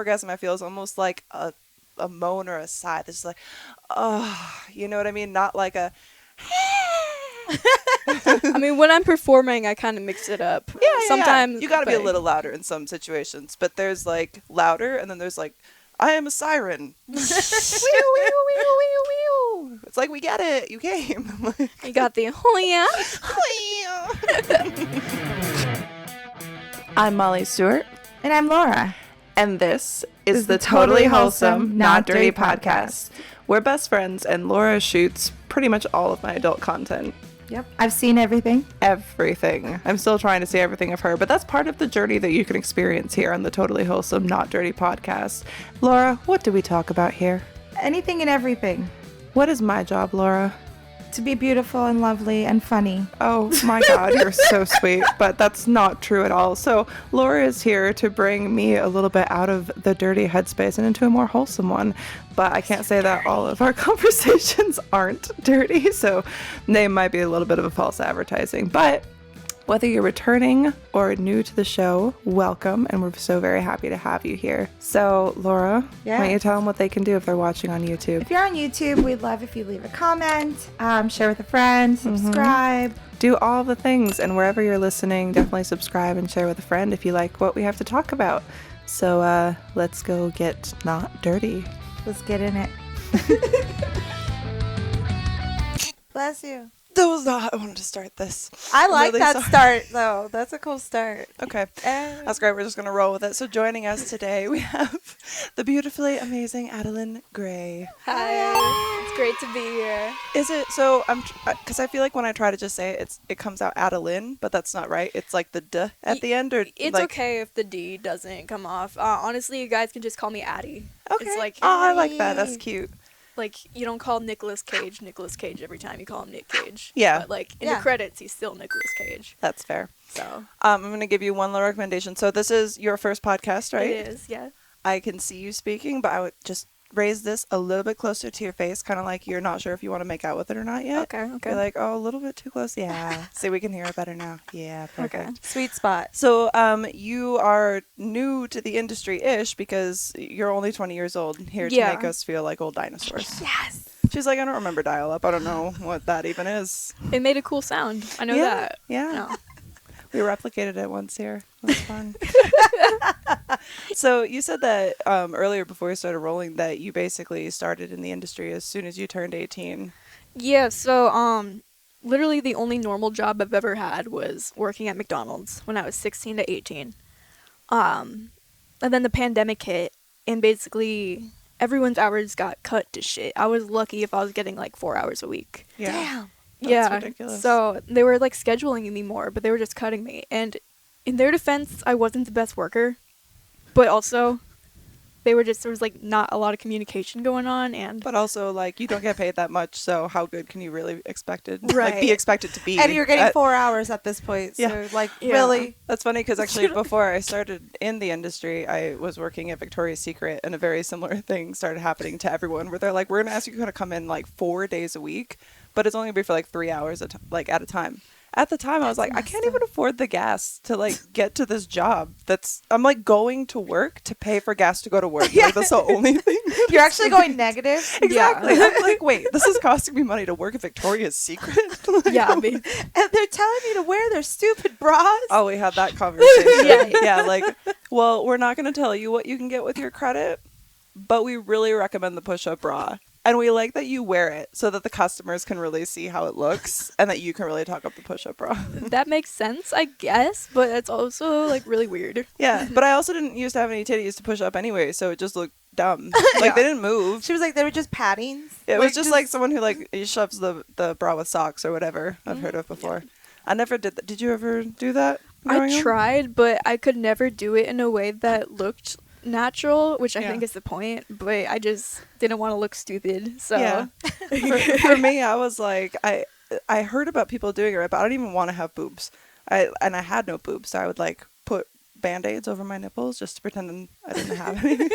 orgasm, I feel, is almost like a moan or a sigh. This is like, oh, you know what I mean? Not like a. I mean, when I'm performing, I kind of mix it up. Yeah. Sometimes you got to be a little louder in some situations, but there's like louder, and then there's like, I am a siren. It's like, we get it. You came. You got the oh yeah. I'm Molly Stewart. And I'm Laura. And this is the Totally Wholesome, Not Dirty podcast. We're best friends, and Laura shoots pretty much all of my adult content. Yep. I've seen everything. Everything. I'm still trying to see everything of her, but that's part of the journey that you can experience here on the Totally Wholesome, Not Dirty podcast. Laura, what do we talk about here? Anything and everything. What is my job, Laura? To be beautiful and lovely and funny. Oh my God, you're so sweet, but that's not true at all. So Laura is here to bring me a little bit out of the dirty headspace and into a more wholesome one. But I can't say that all of our conversations aren't dirty, so they might be a little bit of a false advertising. But whether you're returning or new to the show, welcome, and we're so very happy to have you here. So, Laura, why don't you tell them what they can do if they're watching on YouTube? If you're on YouTube, we'd love if you leave a comment, share with a friend, subscribe. Do all the things, and wherever you're listening, definitely subscribe and share with a friend if you like what we have to talk about. So, let's go get not dirty. Let's get in it. Bless you. That was not how I wanted to start this. I like that start, though. That's a cool start. Okay. That's great. We're just going to roll with it. So joining us today, we have the beautifully amazing Adalind Gray. Hi. It's great to be here. Is it? So, because I feel like when I try to just say it, it comes out Adalind, but that's not right. It's like the D at the end, or it's like, okay if the D doesn't come off. Honestly, you guys can just call me Addie. Okay. It's like, I like that. That's cute. Like, you don't call Nicolas Cage every time. You call him Nick Cage. Yeah. But, like, in the credits, he's still Nicolas Cage. That's fair. So. I'm going to give you one little recommendation. So this is your first podcast, right? It is, yeah. I can see you speaking, but I would just raise this a little bit closer to your face, kind of like you're not sure if you want to make out with it or not yet. Okay. You're like, oh, a little bit too close. Yeah. See, we can hear it better now. Yeah, perfect. Okay. Sweet spot. So, you are new to the industry-ish because you're only 20 years old here to make us feel like old dinosaurs. Yes. She's like, I don't remember dial-up. I don't know what that even is. It made a cool sound. I know that. Yeah. No. We replicated it once here. It was fun. So you said that earlier before we started rolling that you basically started in the industry as soon as you turned 18. Yeah, so literally the only normal job I've ever had was working at McDonald's when I was 16 to 18. And then the pandemic hit, and basically everyone's hours got cut to shit. I was lucky if I was getting like 4 hours a week. Yeah. Damn. That's ridiculous. So they were like scheduling me more, but they were just cutting me. And in their defense, I wasn't the best worker, but also there was like not a lot of communication going on, but also like you don't get paid that much, so how good can you really be expected to be? And you're getting 4 hours at this point, so really. That's funny because actually before I started in the industry, I was working at Victoria's Secret, and a very similar thing started happening to everyone where they're like, we're gonna ask you to come in like 4 days a week, but it's only gonna be for like 3 hours at a time. At the time, I was like, I can't even afford the gas to, like, get to this job. I'm, like, going to work to pay for gas to go to work. Like, that's the only thing. You're actually going negative? Exactly. Yeah. I'm like, wait, this is costing me money to work at Victoria's Secret? Yeah, I mean. And they're telling me to wear their stupid bras? Oh, we had that conversation. Yeah, like, well, we're not going to tell you what you can get with your credit, but we really recommend the push-up bra. And we like that you wear it so that the customers can really see how it looks and that you can really talk up the push-up bra. That makes sense, I guess, but it's also, like, really weird. Yeah, but I also didn't used to have any titties to push up anyway, so it just looked dumb. Like, they didn't move. She was like, they were just paddings? It was just like someone who, like, shoves the bra with socks or whatever I've heard of before. I never did that. Did you ever do that? I tried, but I could never do it in a way that looked natural, which I think is the point, but I just didn't want to look stupid. So yeah. for me, I was like, I heard about people doing it, but I don't even want to have boobs. I had no boobs, so I would like put Band-Aids over my nipples just to pretend I didn't have any.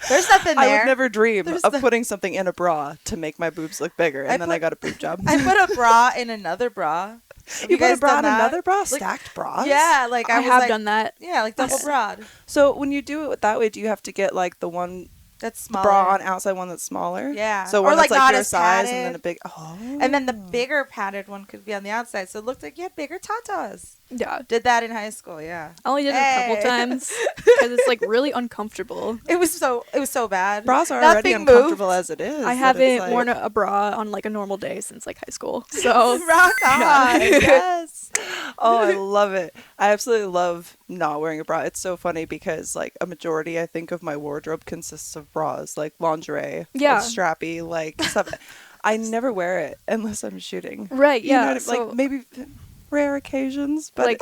There's nothing there. I would never dream of putting something in a bra to make my boobs look bigger, and then I got a boob job. I put a bra in another bra. Have You put a guys bra done on that? another bra, Like, stacked bras. Yeah, like I was have like, done that. Yeah, like double broad. So when you do it that way, do you have to get like the one That's smaller. bra on outside one that's smaller? Yeah. So Or, one like, that's like not your as size and then padded. a big. Oh. And then the bigger padded one could be on the outside, so it looked like you had bigger tatas. Yeah. Did that in high school, yeah. I only did it a Hey. couple times because it's like really uncomfortable. It was so bad. Bras are already Nothing uncomfortable moved. as it is. I that haven't it's like- worn a bra on like a normal day since like high school. So Rock on. Yes. Oh, I love it. I absolutely love not wearing a bra. It's so funny because like a majority, I think, of my wardrobe consists of bras, like lingerie, Yeah. like strappy, like stuff. I never wear it unless I'm shooting. right, You know yeah. what I- So like maybe rare occasions, but like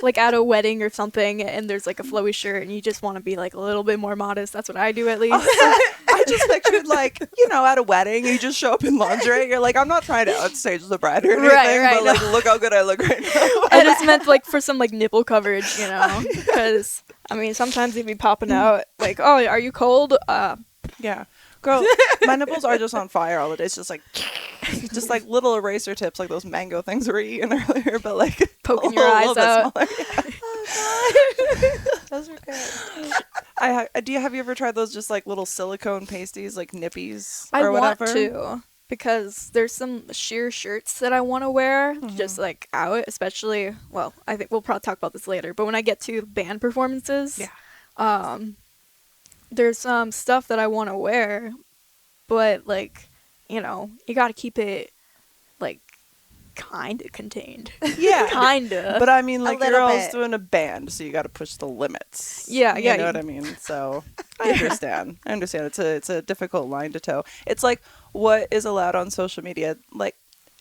like at a wedding or something, and there's like a flowy shirt, and you just want to be like a little bit more modest. That's what I do at least. I just pictured like, at a wedding, you just show up in lingerie. You're like, I'm not trying to outstage the bride or anything, Right, but like, look how good I look right now. I just meant like for some like nipple coverage, because I mean sometimes they'd be popping out like, oh, are you cold? Yeah. Girl, my nipples are just on fire all the day. It's just like little eraser tips, like those mango things we were eating earlier, but like Poking a your little eyes bit out. smaller. Those were good. Have you ever tried those just like little silicone pasties, like nippies I or want whatever? to because there's some sheer shirts that I want to wear just like out, especially. Well, I think we'll probably talk about this later, but when I get to band performances, there's some stuff that I want to wear, but like, you got to keep it like kind of contained. Yeah. Kinda. But I mean, like, you're little always bit. doing a band, so you got to push the limits. Yeah, You yeah. know what I mean? So I understand. It's a difficult line to toe. It's like what is allowed on social media. Like,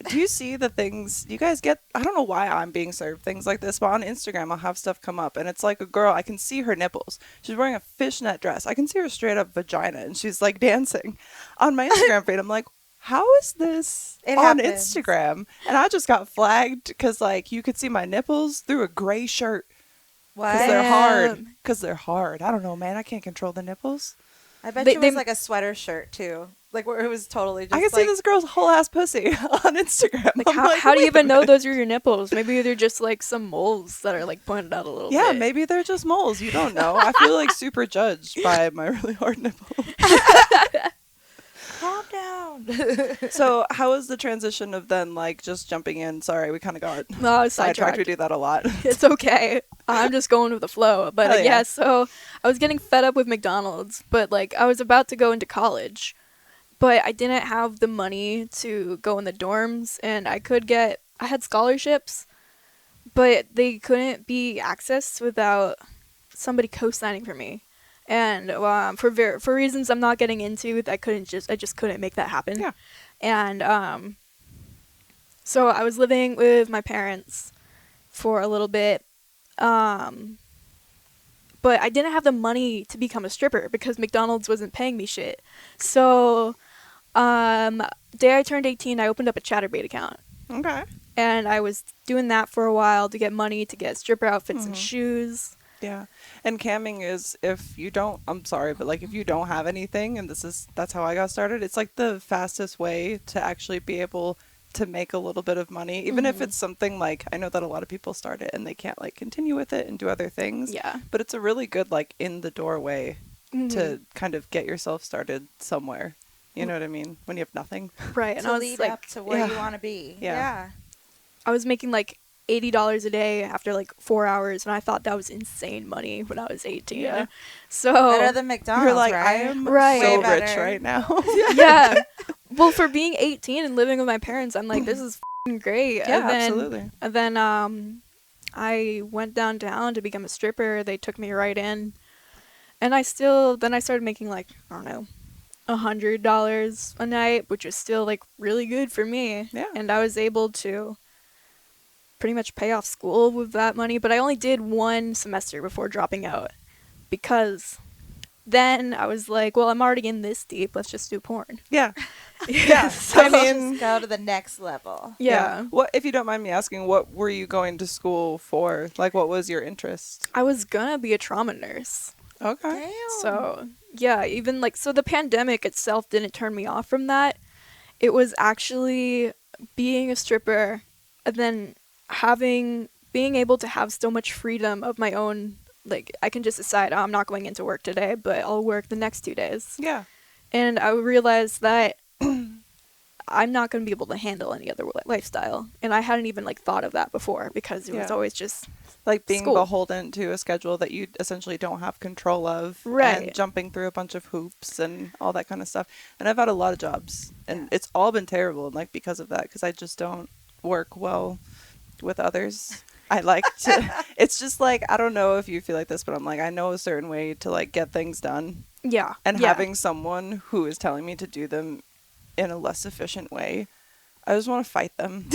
do you see the things you guys get? I don't know why I'm being served things like this, but on Instagram, I'll have stuff come up, and it's like a girl. I can see her nipples. She's wearing a fishnet dress. I can see her straight up vagina, and she's like dancing. On my Instagram feed, I'm like, how is this It on happens. Instagram? And I just got flagged because like you could see my nipples through a gray shirt What? because they're hard. Damn. Because they're hard. I don't know, man. I can't control the nipples. I bet They- you it was they- like a sweater shirt too. Like where it was totally just I can see this girl's whole ass pussy on Instagram. Like, I'm how do you wait a even know minute. those are your nipples? Maybe they're just like some moles that are like pointed out a little Yeah, bit. maybe they're just moles. You don't know. I feel like super judged by my really hard nipples. Calm down. So how was the transition of then like just jumping in? Sorry, we kind of got No, sidetracked. We do that a lot. It's okay. I'm just going with the flow. But Hell yeah. so I was getting fed up with McDonald's, but like I was about to go into college, but I didn't have the money to go in the dorms, and I had scholarships, but they couldn't be accessed without somebody co-signing for me. And for reasons I'm not getting into, I just couldn't make that happen. Yeah. And so I was living with my parents for a little bit, but I didn't have the money to become a stripper because McDonald's wasn't paying me shit. So day I turned 18, I opened up a Chatterbait account. Okay. And I was doing that for a while to get money to get stripper outfits and shoes. Yeah. And camming is if you don't, I'm sorry, but like if you don't have anything, and that's how I got started, it's like the fastest way to actually be able to make a little bit of money, even if it's something like, I know that a lot of people start it and they can't like continue with it and do other things. Yeah. But it's a really good like in the doorway to kind of get yourself started somewhere. You know what I mean? When you have nothing. Right. And to I was lead like, up to where Yeah. you want to be. Yeah. Yeah. I was making like $80 a day after like 4 hours, and I thought that was insane money when I was 18. Yeah. So Better than McDonald's, You're like, right? I am Right. so Way rich better. right now. yeah. Well, for being 18 and living with my parents, I'm like, this is f***ing great. Yeah, and then, absolutely. And then I went downtown to become a stripper. They took me right in, and then I started making like, I don't know, $100 a night, which is still like really good for me. Yeah. And I was able to pretty much pay off school with that money, but I only did one semester before dropping out because then I was like, well, I'm already in this deep. Let's just do porn. Yeah. Yeah. So- I mean, Just go to the next level. Yeah. What, if you don't mind me asking, what were you going to school for? Like, what was your interest? I was gonna be a trauma nurse. Okay. Damn. So, yeah, even like, so the pandemic itself didn't turn me off from that. It was actually being a stripper and then, I don't know, I don't know if you guys know, but like, being able to have so much freedom of my own, like I can just decide, oh, I'm not going into work today, but I'll work the next 2 days. Yeah. And I realized that I'm not going to be able to handle any other lifestyle. And I hadn't even like thought of that before because it was always just like being school. beholden to a schedule that you essentially don't have control of, Right. and jumping through a bunch of hoops and all that kind of stuff. And I've had a lot of jobs, and it's all been terrible, and like because of that, because I just don't work well with others. I like to it's just like, I don't know if you feel like this, but I'm like, I know a certain way to like get things done, Yeah. and yeah. having someone who is telling me to do them in a less efficient way, I just want to fight them,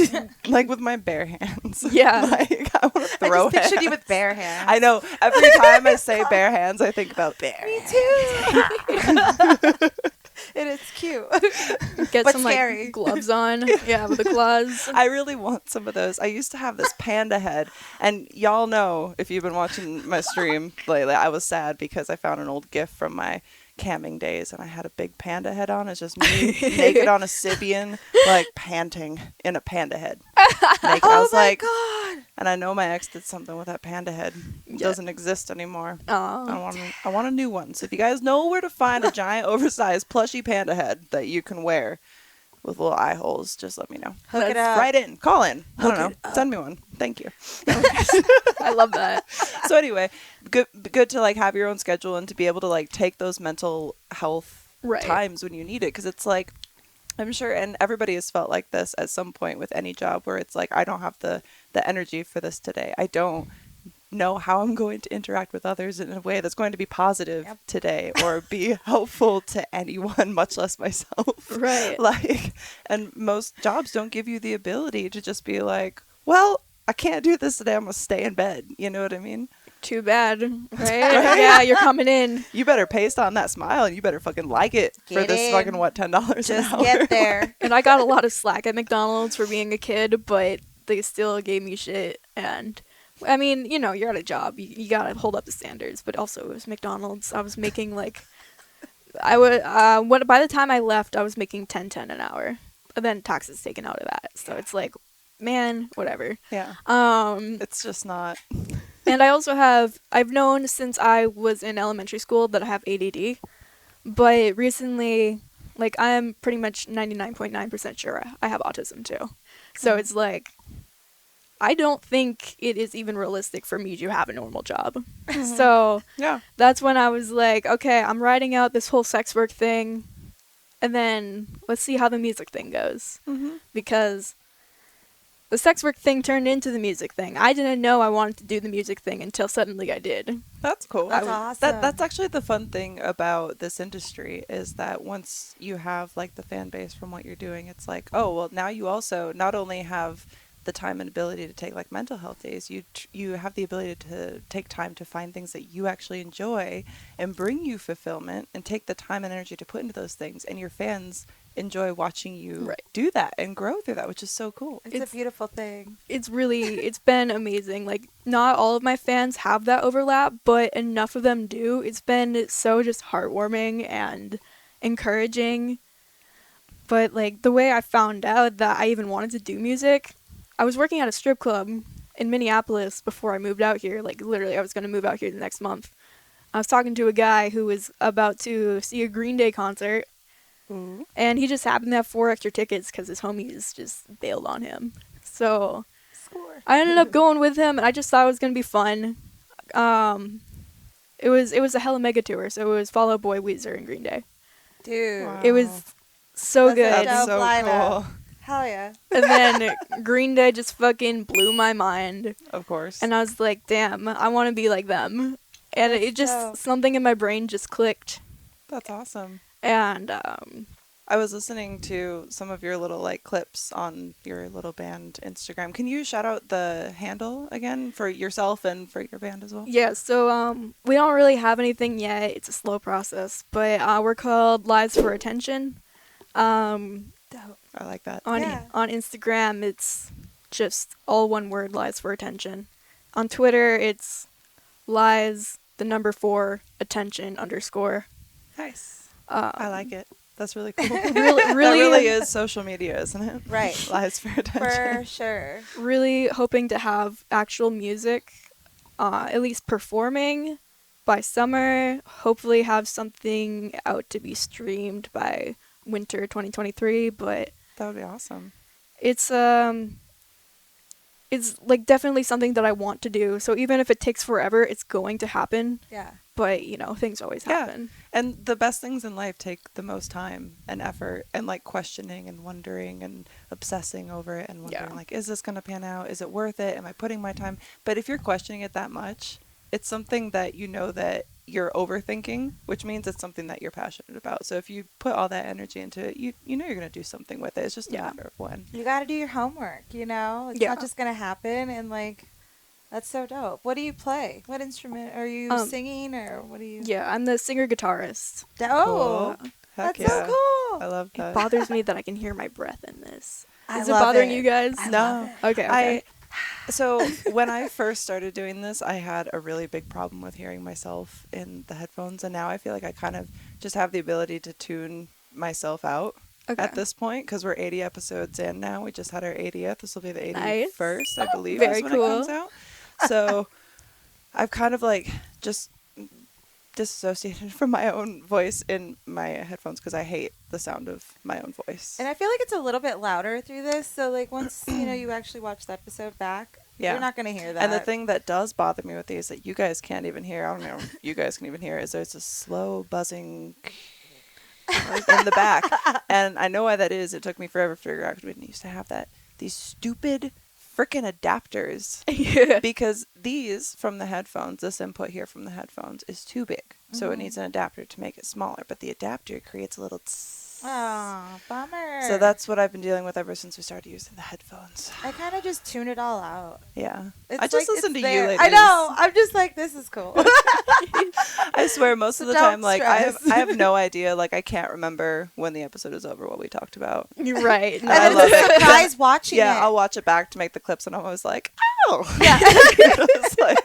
like with my bare hands. Yeah. Like I want to throw I just pictured hands. you with bare hands. I know. Every time I say bare hands, I think about bare. Me hands. too. It is cute. Get but some scary. like gloves on. Yeah, with the claws. I really want some of those. I used to have this panda head, and y'all know if you've been watching my stream lately, I was sad because I found an old GIF from my camming days, and I had a big panda head on. It's just me naked on a Sibian, like panting in a panda head. Naked. I was like, God. and I know my ex did something with that panda head. It doesn't exist anymore. I want a new one. So if you guys know where to find a giant, oversized, plushy panda head that you can wear with little eye holes, just let me know. Hook it up. Write in, call in. I don't Hook know. Send me one. Thank you. I love that. So anyway, good to like have your own schedule and to be able to like take those mental health Right. times when you need it, because it's like, I'm sure, and everybody has felt like this at some point with any job where it's like, I don't have the energy for this today. I don't know how I'm going to interact with others in a way that's going to be positive today or be helpful to anyone, much less myself. Right. Like, and most jobs don't give you the ability to just be like, well, I can't do this today. I'm going to stay in bed. You know what I mean? Too bad. Right? Yeah, you're coming in. You better paste on that smile, and you better fucking like it for Get this in. fucking, what, $10 an Just hour? get there. And I got a lot of slack at McDonald's for being a kid, but they still gave me shit. And I mean, you know, you're at a job. You gotta hold up the standards. But also, it was McDonald's. I was making like, by the time I left, I was making $10.10 an hour. And then taxes taken out of that. So it's like, man, whatever. Yeah. It's just not. And I also I've known since I was in elementary school that I have ADD. But recently, like, I'm pretty much 99.9% sure I have autism too. So it's like, I don't think it is even realistic for me to have a normal job. So Yeah. that's when I was like, okay, I'm writing out this whole sex work thing. And then let's see how the music thing goes. Mm-hmm. Because the sex work thing turned into the music thing. I didn't know I wanted to do the music thing until suddenly I did. That's cool. That's awesome. That's actually the fun thing about this industry, is that once you have like the fan base from what you're doing, it's like, oh, well, now you also not only have the time and ability to take like mental health days, you have the ability to take time to find things that you actually enjoy and bring you fulfillment, and take the time and energy to put into those things, and your fans enjoy watching you do that and grow through that, which is so cool. It's a beautiful thing. It's been amazing. Like, not all of my fans have that overlap, but enough of them do. It's been so just heartwarming and encouraging. But like, the way I found out that I even wanted to do music, I was working at a strip club in Minneapolis before I moved out here. Like, literally, I was going to move out here the next month. I was talking to a guy who was about to see a Green Day concert. Mm-hmm. And he just happened to have 4 extra tickets because his homies just bailed on him. So I ended up going with him, and I just thought it was going to be fun. It was a hella mega tour, so it was Fall Out Boy, Weezer, and Green Day. Dude. Wow. It was so That's good. That's so lineup. cool. Hell yeah. And then Green Day just fucking blew my mind. Of course. And I was like, damn, I want to be like them. And it just, dope. something in my brain just clicked. That's awesome. And I was listening to some of your little like clips on your little band Instagram. Can you shout out the handle again for yourself and for your band as well? yeah, so we don't really have anything yet. It's a slow process. But we're called Lives for Attention. Dope. I like that. On Instagram, it's just all one word, Lies for Attention. On Twitter, it's lies, the number 4, attention _ Nice. I like it. That's really cool. Really, That really is social media, isn't it? Right. Lies for attention. For sure. really hoping to have actual music, at least performing by summer. Hopefully have something out to be streamed by winter 2023. But That would be awesome. it's like definitely something that I want to do. So even if it takes forever, it's going to happen. Yeah. But things always happen. And the best things in life take the most time and effort and like questioning and wondering and obsessing over it and wondering like, is this going to pan out? Is it worth it? Am I putting my time? But if you're questioning it that much, it's something that that you're overthinking, which means it's something that you're passionate about. So if you put all that energy into it, you know you're going to do something with it. It's just a matter of when. You got to do your homework, It's not just going to happen. And like, that's so dope. What do you play? What instrument? Are you singing or what do you? Yeah, I'm the singer-guitarist. Oh, Cool. that's Heck so cool. I love It that. bothers me that I can hear my breath in this. Is it love bothering you guys? I No. love it. Okay. So when I first started doing this, I had a really big problem with hearing myself in the headphones, and now I feel like I kind of just have the ability to tune myself out at this point because we're 80 episodes in now. We just had our 80th. This will be the 81st, I believe, Very is when cool. it comes out. So I've kind of like just disassociated from my own voice in my headphones because I hate the sound of my own voice. And I feel like it's a little bit louder through this. So like once, you actually watch the episode back, you're not going to hear that. And the thing that does bother me with these that you guys can't even hear, I don't know if you guys can even hear, is there's a slow buzzing in the back. And I know why that is. It took me forever to figure out because we didn't used to have that. These stupid freaking adapters. Yeah. Because these from the headphones, this input here from the headphones is too big. So it needs an adapter to make it smaller. But the adapter creates a little Oh, bummer. So that's what I've been dealing with ever since we started using the headphones. I kind of just tune it all out. Yeah. It's I just like, listen to it's you there. ladies. I know. I'm just like, this is cool. I swear most of the don't time, like, I stress. have no idea. Like, I can't remember when the episode is over what we talked about. You're right. And I then love it's a it. surprise watching Yeah, it. I'll watch it back to make the clips, and I'm always like, oh. Yeah. It's like,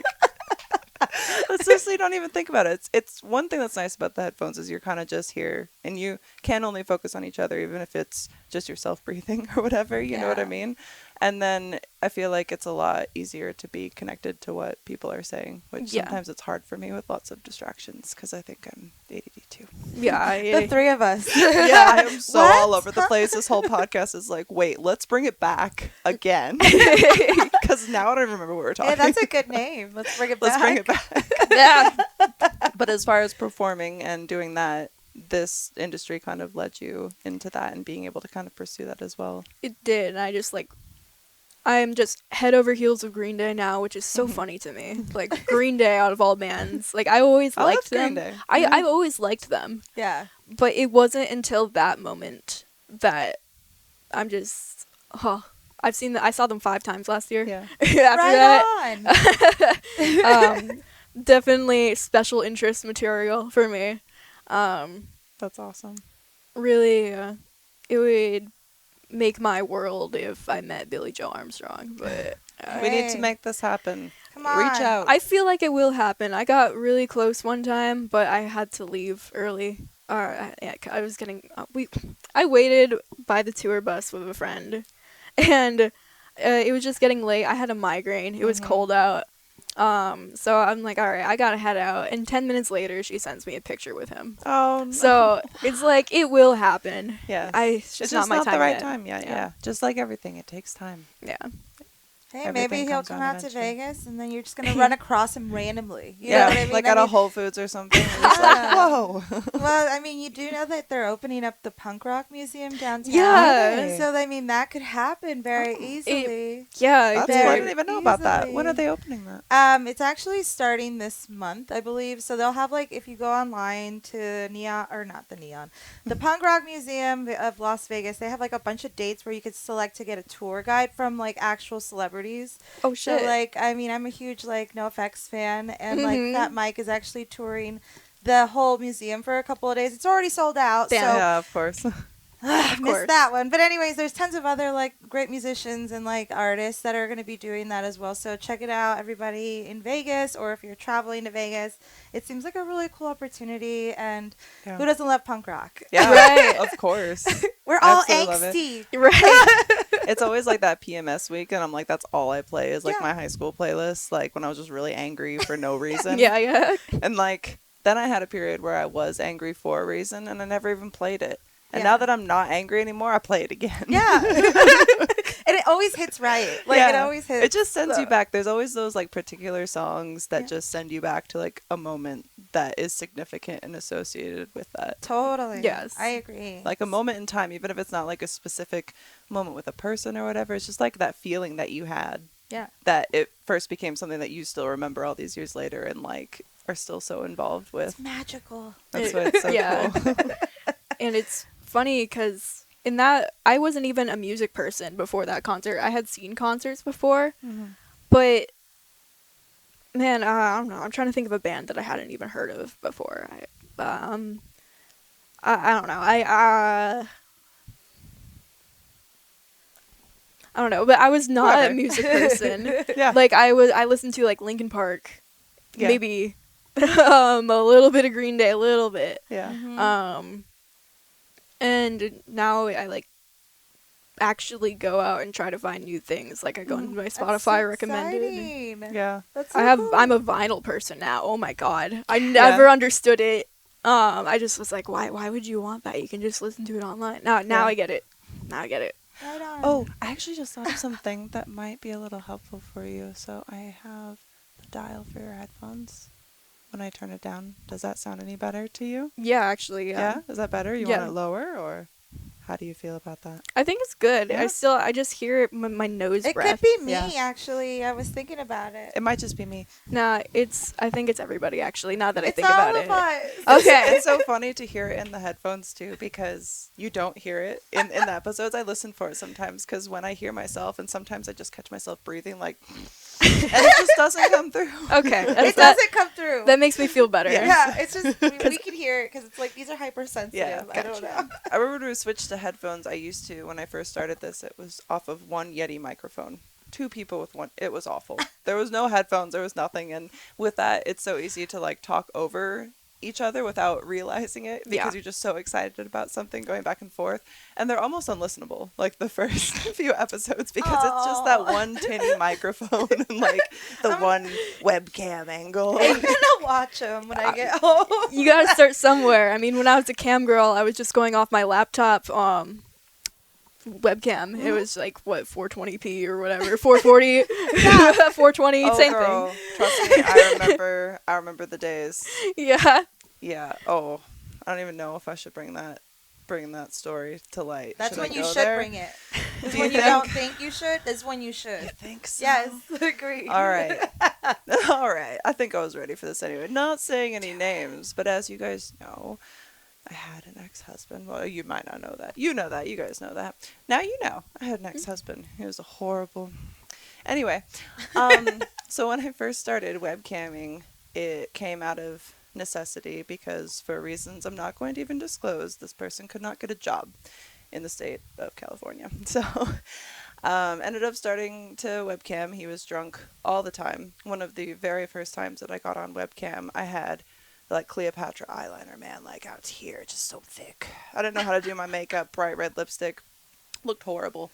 seriously, don't even think about it. It's one thing that's nice about the headphones is you're kind of just here, and you can only focus on each other, even if it's just yourself breathing or whatever. You know what I mean? And then I feel like it's a lot easier to be connected to what people are saying, which sometimes it's hard for me with lots of distractions because I think I'm ADD too. Yeah. The three of us. Yeah, I am so What? all over the place. This whole podcast is like, wait, let's bring it back again. Because now I don't even remember what we're talking Hey, that's a good name. Let's bring it back. Let's bring it back. Yeah. But as far as performing and doing that, this industry kind of led you into that and being able to kind of pursue that as well. It did. And I'm just head over heels of Green Day now, which is so funny to me. Like, Green Day out of all bands. Like, I always I liked love Green them. Day. I've always liked them. Yeah. But it wasn't until that moment that I'm just, I saw them 5 times last year. Yeah. After that, on. definitely special interest material for me. That's awesome. Really, it would make my world if I met Billie Joe Armstrong. But We need to Hey. make this happen. Come on. Reach out. I feel like it will happen. I got really close one time, but I had to leave early. I was getting I waited by the tour bus with a friend, and it was just getting late. I had a migraine. It was cold out. So I'm like, all right, I gotta head out. And 10 minutes later, she sends me a picture with him. Oh, no. So it's like it will happen. Yes. It's It's just not my time the right yet. time. Yeah, Yeah. yeah. Just like everything, it takes time. Yeah. Hey, Everything maybe he'll comes come on out to eventually. Vegas, and then you're just gonna run across him randomly. You know Yeah, what I mean? like I at a mean, Whole Foods or something. And it's like, Yeah. whoa. Well, I mean, you do know that they're opening up the punk rock museum downtown. Yeah. So I mean, that could happen very easily. Yeah. That's Very cool. I didn't even know about that. When are easily. they opening that? It's actually starting this month, I believe. So they'll have if you go online to the Punk Rock Museum of Las Vegas, they have a bunch of dates where you could select to get a tour guide from actual celebrities. Oh shit. So I'm a huge NoFX fan, and Mhm. Fat Mike is actually touring the whole museum for a couple of days. It's already sold out. Damn. So Yeah, of course. Missed course. that one. But anyways, there's tons of other like great musicians and like artists that are going to be doing that as well. So check it out, everybody in Vegas, or if you're traveling to Vegas. It seems like a really cool opportunity, and who doesn't love punk rock? Yeah, Right. of course. We're all Absolutely love it. angsty. Right. It's always like that PMS week, and I'm like, that's all I play is like Yeah. my high school playlist, like when I was just really angry for no reason. Yeah. And like then I had a period where I was angry for a reason, and I never even played it. And Yeah. now that I'm not angry anymore, I play it again. Yeah. And it always hits right. Like it Yeah. always hits. It just sends you so- back. There's always those like particular songs that Yeah. just send you back to like a moment that is significant and associated with that. Totally. Yes. I agree. Like a moment in time, even if it's not like a specific moment with a person or whatever, it's just like that feeling that you had. Yeah. That it first became something that you still remember all these years later and like are still so involved with. It's magical. That's why it's so Yeah. cool. And it's funny because in that, I wasn't even a music person before that concert. I had seen concerts before, but man, I don't know. I'm trying to think of a band that I hadn't even heard of before. I don't know. I don't know, but I was not Whatever. a music person. Yeah. Like I listened to like Linkin Park, Yeah. maybe a little bit of Green Day, a little bit. Yeah. And now I like actually go out and try to find new things. Like I go into my That's Spotify so recommended. exciting. Yeah. That's so cool. I'm a vinyl person now. Oh my god. I never understood it. I just was like, why would you want that? You can just listen to it online. Now Yeah. I get it. Now I get it. Right on. Oh, I actually just thought of something that might be a little helpful for you. So I have the dial for your headphones. When I turn it down, does that sound any better to you? Yeah, actually. Yeah? Is that better? You Yeah. want it lower, or how do you feel about that? I think it's good. Yeah? I just hear it when my nose It breath. could be me, Yeah. actually. I was thinking about it. It might just be me. Nah, I think it's everybody actually, now that I It's think all about of it. us. Okay. It's so funny to hear it in the headphones too, because you don't hear it in the episodes. I listen for it sometimes because when I hear myself, and sometimes I just catch myself breathing like, and it just doesn't come through. Okay. It doesn't come through. That makes me feel better. Yeah. Yeah, it's just we can hear it because it's like these are hypersensitive. Yeah, I don't know. I remember when we switched to headphones. I used to, when I first started this, it was off of one Yeti microphone. 2 people with one. It was awful. There was no headphones. There was nothing. And with that, it's so easy to like talk over each other without realizing it because Yeah. you're just so excited about something going back and forth. And they're almost unlistenable, like the first few episodes, because it's just that one tinny microphone and like the one webcam angle. I'm gonna watch them when I get home. You gotta start somewhere. I mean, when I was a cam girl, I was just going off my laptop webcam. It was like what 420p or whatever, 440, 420, Oh, same girl, trust me, I remember the days. thing. Yeah. Yeah. Oh, I don't even know if I should bring that story to light. That's Should I when you go should there? bring it. Do you When you think? don't think you should, is when you should. I think so. Yes, agree. All right. All right. I think I was ready for this anyway. Not saying any names, but as you guys know, I had an ex-husband. Well, you might not know that. You know that. You guys know that. Now you know. I had an ex-husband. He was a horrible. Anyway, so when I first started webcamming, it came out of necessity because for reasons I'm not going to even disclose, this person could not get a job in the state of California. So ended up starting to webcam. He was drunk all the time. One of the very first times that I got on webcam, I had like Cleopatra eyeliner, man, like out here, just so thick. I didn't know how to do my makeup, bright red lipstick. Looked horrible.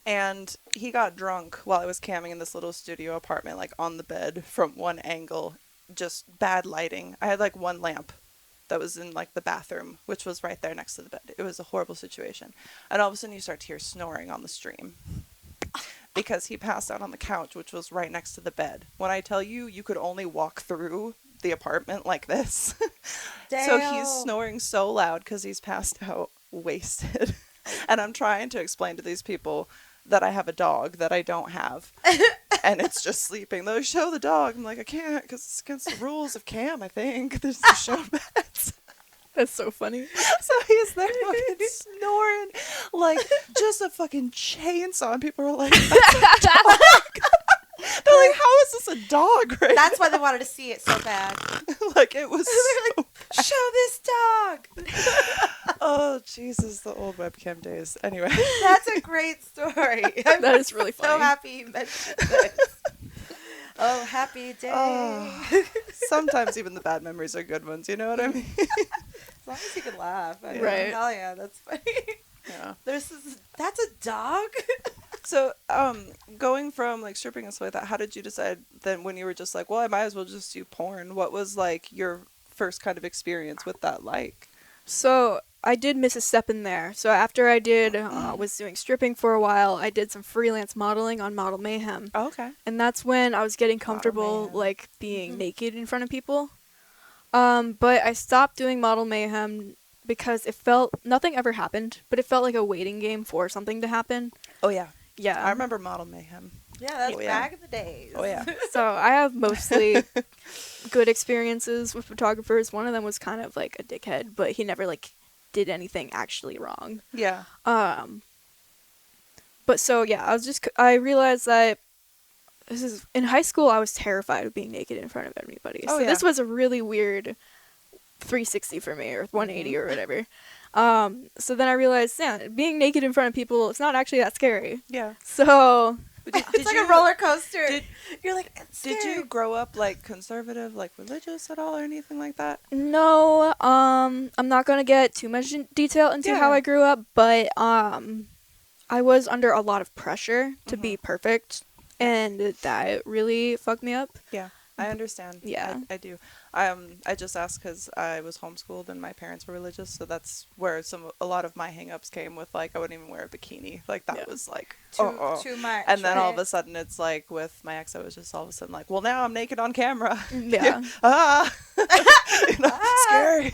And he got drunk while I was camming in this little studio apartment, like on the bed from one angle. Just bad lighting. I had like one lamp that was in like the bathroom, which was right there next to the bed. It was a horrible situation. And all of a sudden you start to hear snoring on the stream because he passed out on the couch, which was right next to the bed. When I tell you, you could only walk through the apartment like this. So he's Damn. snoring so loud because he's passed out wasted. And I'm trying to explain to these people that I have a dog that I don't have. And it's just sleeping. They'll show the dog. I'm like, I can't because it's against the rules of cam, I think. There's the show pets. That's so funny. So he's there fucking snoring like just a fucking chainsaw. And people are like, that's a dog. They're like, how is this a dog right That's why they wanted to see it so bad. now? Like, it was They're like, so show this dog. Oh, Jesus, the old webcam days. Anyway. That's a great story. I'm That is really so funny. happy you mentioned this. Oh, happy day. Oh, sometimes even the bad memories are good ones, you know what I mean? As long as you can laugh. I mean, Right. Hell yeah, that's funny. Yeah. That's a dog? So, going from like stripping and stuff like that, how did you decide then when you were just like, well, I might as well just do porn? What was like your first kind of experience with that like? So I did miss a step in there. So after I did was doing stripping for a while, I did some freelance modeling on Model Mayhem, Oh, okay. and that's when I was getting comfortable Mayhem. like being naked in front of people. But I stopped doing Model Mayhem because it felt nothing ever happened, but it felt like a waiting game for something to happen. Oh yeah. Yeah. I remember Model Mayhem. Yeah, that's Oh, yeah. back in the days. Oh yeah. So I have mostly good experiences with photographers. One of them was kind of like a dickhead, but he never like did anything actually wrong. Yeah. But so yeah, I realized that in high school I was terrified of being naked in front of anybody. Oh, So yeah. this was a really weird 360 for me, or 180 or whatever. So then I realized, yeah, being naked in front of people, it's not actually that scary. Yeah. So It's like a roller coaster. You're like, it's Did scary. you grow up like conservative, like religious at all or anything like that? no, I'm not gonna get too much detail into how Yeah. I grew up, but I was under a lot of pressure to be perfect, and that really fucked me up. Yeah. I understand. Yeah. I do. I just asked because I was homeschooled and my parents were religious, so that's where a lot of my hang-ups came with, like, I wouldn't even wear a bikini. Like, that Yeah. was, like, Too much. And then all of right? a sudden, it's like, with my ex, I was just all of a sudden like, well, now I'm naked on camera. Yeah. You know, scary.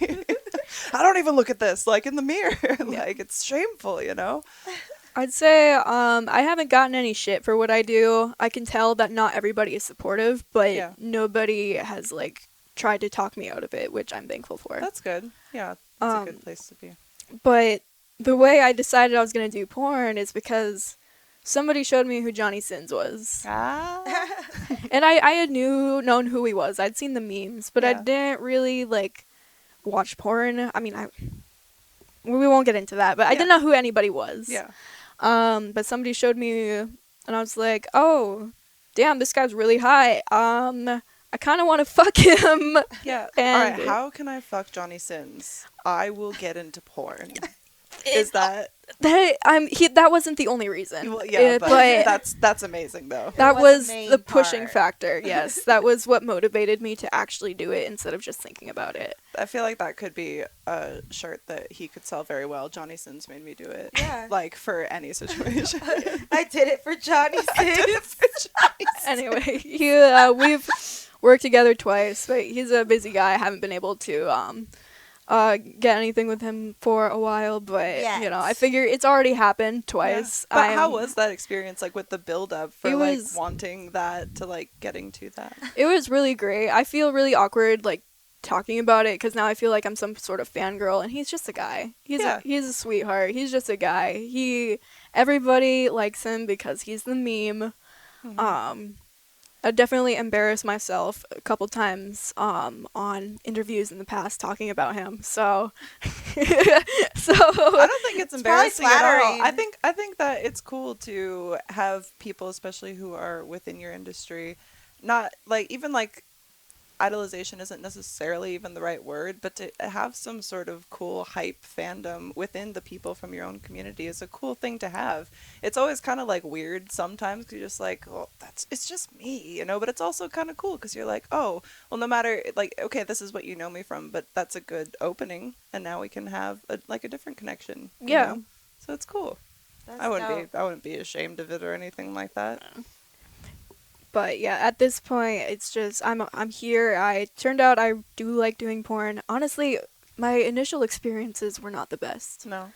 I don't even look at this, like, in the mirror. Like, it's shameful, you know? I'd say I haven't gotten any shit for what I do. I can tell that not everybody is supportive, but Yeah. nobody has like tried to talk me out of it, which I'm thankful for. That's good. Yeah, that's a good place to be. But the way I decided I was going to do porn is because somebody showed me who Johnny Sins was. Ah. And I had known who he was. I'd seen the memes, but I Yeah. didn't really like watch porn. I mean, we won't get into that, but I Yeah. didn't know who anybody was. Yeah. But somebody showed me, and I was like, oh, damn, this guy's really high. I kind of want to fuck him. Yeah. And All right. How can I fuck Johnny Sins? I will get into porn. Is that? That wasn't the only reason. Well, yeah, but that's amazing though. that was was the main the pushing part. factor. Yes, that was what motivated me to actually do it instead of just thinking about it. I feel like that could be a shirt that he could sell very well. Johnny Sins made me do it. Yeah. Like for any situation. I did it for Johnny Sins. Anyway, we've worked together twice, but he's a busy guy. I haven't been able to get anything with him for a while, but you know, I figure it's already happened twice. But how was that experience, like with the build up for It like was- wanting that to like getting to that? It was really great. I feel really awkward like talking about it because now I feel like I'm some sort of fangirl, and he's just a guy. He's a sweetheart. He's just a guy. Everybody likes him because he's the meme. I definitely embarrassed myself a couple times on interviews in the past talking about him. So I don't think it's embarrassing at all. flattering. I think that it's cool to have people, especially who are within your industry, not like even like idolization isn't necessarily even the right word, but to have some sort of cool hype fandom within the people from your own community is a cool thing to have. It's always kind of like weird sometimes 'cause you're just like, well, it's just me, you know, but it's also kind of cool because you're like, oh, well, no matter, like, okay, this is what you know me from, but that's a good opening, and now we can have a different connection. you Yeah. know? So it's cool. That's I dope. wouldn't be ashamed of it or anything like that. But yeah, at this point, it's just I'm here. I turned out I do like doing porn. Honestly, my initial experiences were not the best. No.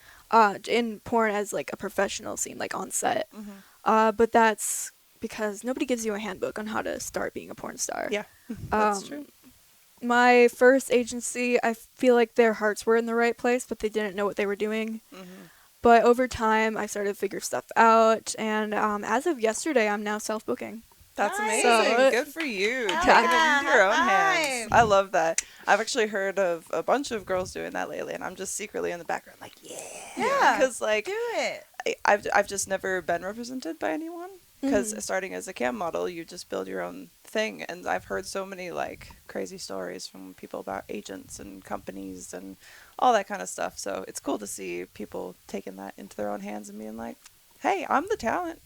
In porn as like a professional scene, like on set. Mm-hmm. But that's because nobody gives you a handbook on how to start being a porn star. Yeah, that's true. My first agency, I feel like their hearts were in the right place, but they didn't know what they were doing. Mm-hmm. But over time, I started to figure stuff out, and as of yesterday, I'm now self-booking. That's Nice. amazing. So- Good for you. Hell Taking it yeah, into your own high hands. five. I love that. I've actually heard of a bunch of girls doing that lately, and I'm just secretly in the background like, Yeah. because like Do it. I've just never been represented by anyone. Because Mhm. starting as a cam model, you just build your own thing, and I've heard so many like crazy stories from people about agents and companies and all that kind of stuff. So it's cool to see people taking that into their own hands and being like, "Hey, I'm the talent.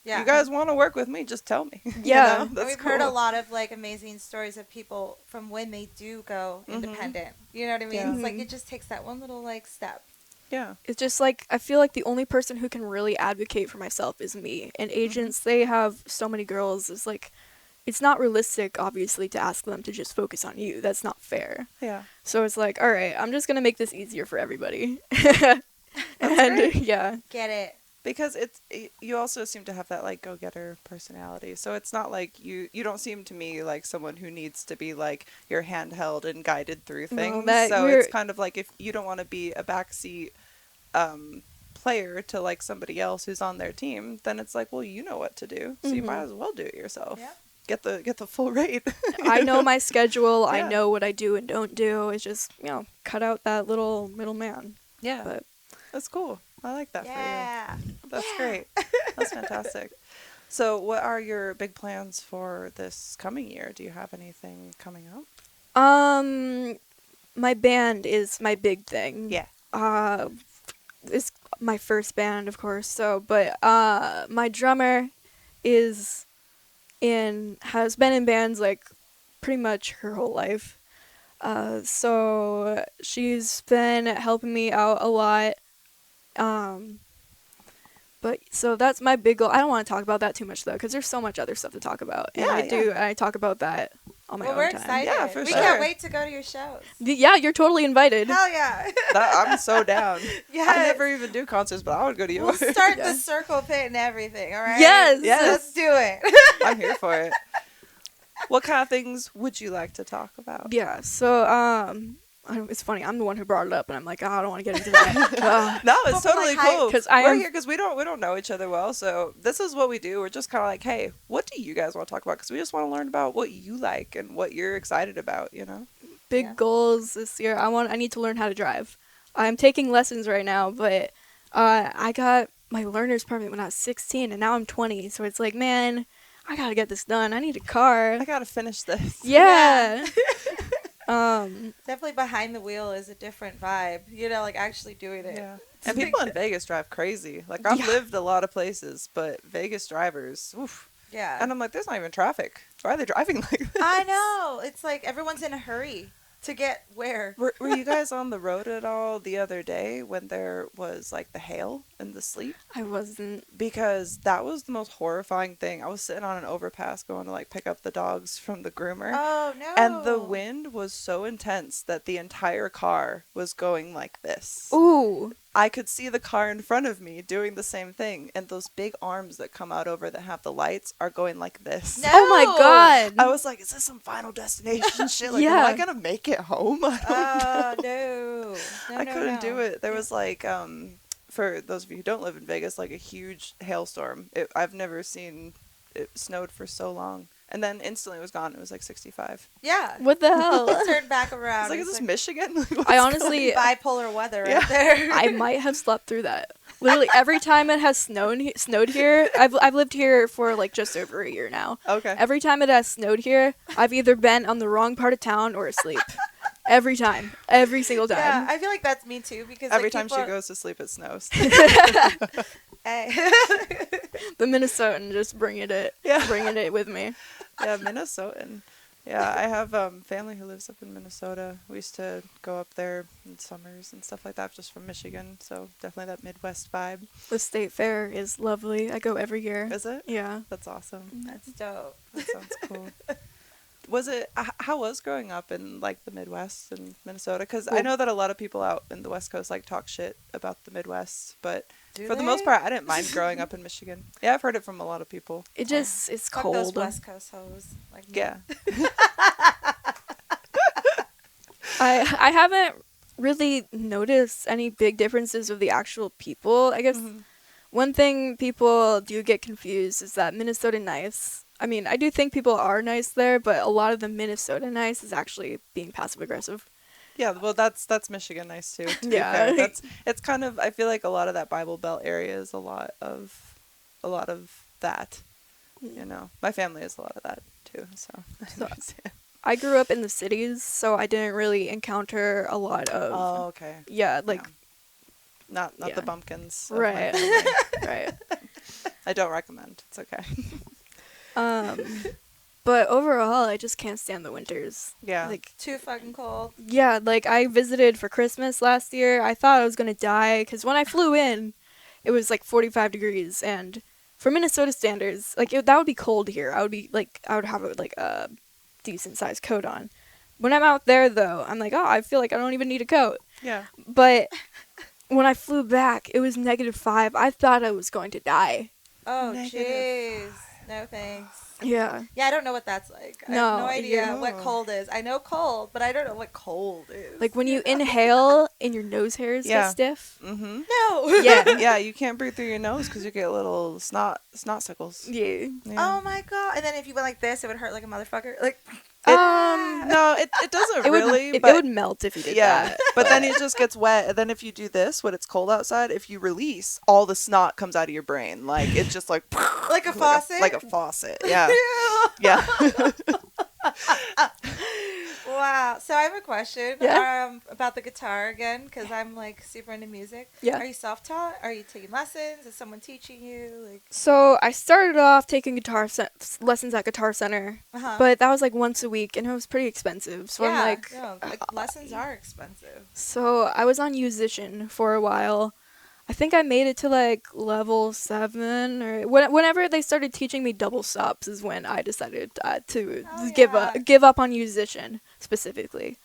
Yeah. You guys want to work with me? Just tell me." Yeah. And we've heard a lot of like amazing stories of people from when they do go independent. You know what I mean? Yeah. It's like it just takes that one little like step. Yeah. It's just like I feel like the only person who can really advocate for myself is me. And agents, they have so many girls. It's like it's not realistic, obviously, to ask them to just focus on you. That's not fair. Yeah. So it's like, all right, I'm just gonna make this easier for everybody. great. Yeah, Get it. Because you also seem to have that like go-getter personality. So it's not like you don't seem to me like someone who needs to be like your handheld and guided through No, things. that So you're- it's kind of like if you don't want to be a backseat player to like somebody else who's on their team, then it's like, well, you know what to do, so you might as well do it yourself. Yep. Get the full rate. I know my schedule. I Yeah. know what I do and don't do. It's just cut out that little middleman. Yeah, But that's cool. I like that for Yeah. you. That's great. That's fantastic. So, what are your big plans for this coming year? Do you have anything coming up? my band is my big thing. Yeah. It's my first band, of course. So, but my drummer has been in bands like pretty much her whole life. So she's been helping me out a lot. But so that's my big goal. I don't want to talk about that too much though, because there's so much other stuff to talk about, and Yeah, I talk about that on my Well, own we're time. excited. Yeah, for we sure. can't wait to go to your shows. Yeah, you're totally invited. Hell yeah. I'm so down. Yes. I never even do concerts, but I would go to We'll yours. start Yeah. the circle pit and everything, all right? Yes. Yes. Let's do it. I'm here for it. What kind of things would you like to talk about? Yeah. So it's funny. I'm the one who brought it up, and I'm like, I don't want to get into that. No, it's But totally like, cool. 'Cause I We're am- here because we don't know each other well. So this is what we do. We're just kind of like, hey, what do you guys want to talk about? Because we just want to learn about what you like and what you're excited about. You know. Big Yeah. goals this year. I need to learn how to drive. I'm taking lessons right now, but I got my learner's permit when I was 16, and now I'm 20. So it's like, man, I gotta get this done. I need a car. I gotta finish this. Yeah. Definitely behind the wheel is a different vibe. You know, like actually doing it. Yeah. And people in Vegas drive crazy. Like I've Yeah. lived a lot of places, but Vegas drivers, oof. Yeah. And I'm like, there's not even traffic. Why are they driving like this? I know. It's like everyone's in a hurry to get where. Were you guys on the road at all the other day when there was like the hail and the sleet? I wasn't. Because that was the most horrifying thing. I was sitting on an overpass going to like pick up the dogs from the groomer. Oh no. And the wind was so intense that the entire car was going like this. Ooh. I could see the car in front of me doing the same thing, and those big arms that come out over that have the lights are going like this. No. Oh my god. I was like, is this some Final Destination shit? Like, am Yeah. I gonna make it home? I don't know. No. I couldn't do it. There was like, for those of you who don't live in Vegas, like a huge hailstorm. I've never seen it snowed for so long. And then instantly it was gone. It was like 65. Yeah. What the hell? It turned back I around. was like, is It's this Michigan? Like, what's I honestly, bipolar weather right Yeah. there. I might have slept through that. Literally every time it has snowed here, I've lived here for like just over a year now. Okay. Every time it has snowed here, I've either been on the wrong part of town or asleep. Every time, every single time. Yeah, I feel like that's me too because Every like, time she people- goes to sleep, it snows. Hey. The Minnesotan just bringing it with me. Yeah, Minnesotan. Yeah, I have family who lives up in Minnesota. We used to go up there in summers and stuff like that, just from Michigan. So definitely that Midwest vibe. The state fair is lovely. I go every year. Is it? Yeah. That's awesome. That's dope. That sounds cool. Was it? How was growing up in like the Midwest and Minnesota? Because I Well- know that a lot of people out in the West Coast like talk shit about the Midwest, but Do for the they? most part, I didn't mind growing up in Michigan. Yeah, I've heard it from a lot of people. It's Fuck those cold. West Coast hoes. Like me. Yeah. I haven't really noticed any big differences with the actual people. I guess Mm-hmm. one thing people do get confused is that Minnesota nice. I mean, I do think people are nice there, but a lot of the Minnesota nice is actually being passive aggressive. Yeah, well, that's Michigan nice too. To Yeah. be fair. It's kind of, I feel like a lot of that Bible Belt area is a lot of that. You know, my family is a lot of that too. So, So, I grew up in the cities, so I didn't really encounter a lot of oh, okay. yeah, like Not Yeah. the bumpkins. Of my right, family. right. I don't recommend. It's okay. But overall, I just can't stand the winters. Yeah. Like Too fucking cold. yeah, like I visited for Christmas last year. I thought I was gonna die because when I flew in, it was like 45 degrees, and for Minnesota standards, like that would be cold here. I would have like a decent sized coat on. When I'm out there though, I'm like, oh, I feel like I don't even need a coat. Yeah. But when I flew back, it was -5. I thought I was going to die. Oh, Negative jeez. No thanks. Yeah. Yeah, I don't know what that's like. I No, have no idea you're- what cold is. I know cold, but I don't know what cold is. Like when you inhale and your nose hairs Yeah. get stiff. Mm-hmm. no. Yeah. Yeah, you can't breathe through your nose because you get little snot-sickles. Yeah. Yeah. Oh my god! And then if you went like this, it would hurt like a motherfucker. Like, No, it doesn't it would really. it but would melt if you did yeah, that. but then it just gets wet. And then if you do this when it's cold outside, if you release, all the snot comes out of your brain. Like it's just like like a faucet. like a faucet. Yeah, yeah. Wow. So I have a question. Yeah? About the guitar again, because I'm like super into music. Yeah. Are you self-taught? Are you taking lessons? Is someone teaching you? Like. So I started off taking lessons at Guitar Center, Uh-huh. but that was like once a week, and it was pretty expensive. So I'm like, no, like lessons are expensive. so I was on Musician for a while. I think I made it to like level 7, or whenever they started teaching me double stops is when I decided to Oh, yeah. give up on Musician specifically.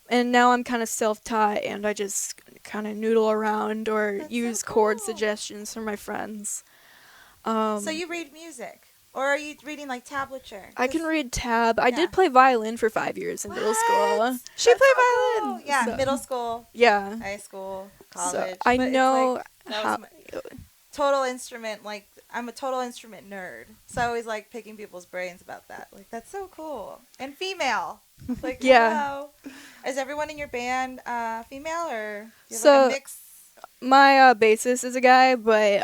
And now I'm kind of self-taught, and I just kind of noodle around or That's so use chord cool. suggestions from my friends. So you read music, or are you reading like tablature? I can read tab. I Yeah. did play violin for 5 years in middle school. What? She That's played so violin. cool. Yeah, So- middle school, Yeah. high school, So college. I But it's know like, that how. was my total instrument. Like I'm a total instrument nerd, so I always like picking people's brains about that. Like that's so cool. And female. Like Yeah. hello. Is everyone in your band female, or do you have So- like a mix? My bassist is a guy, but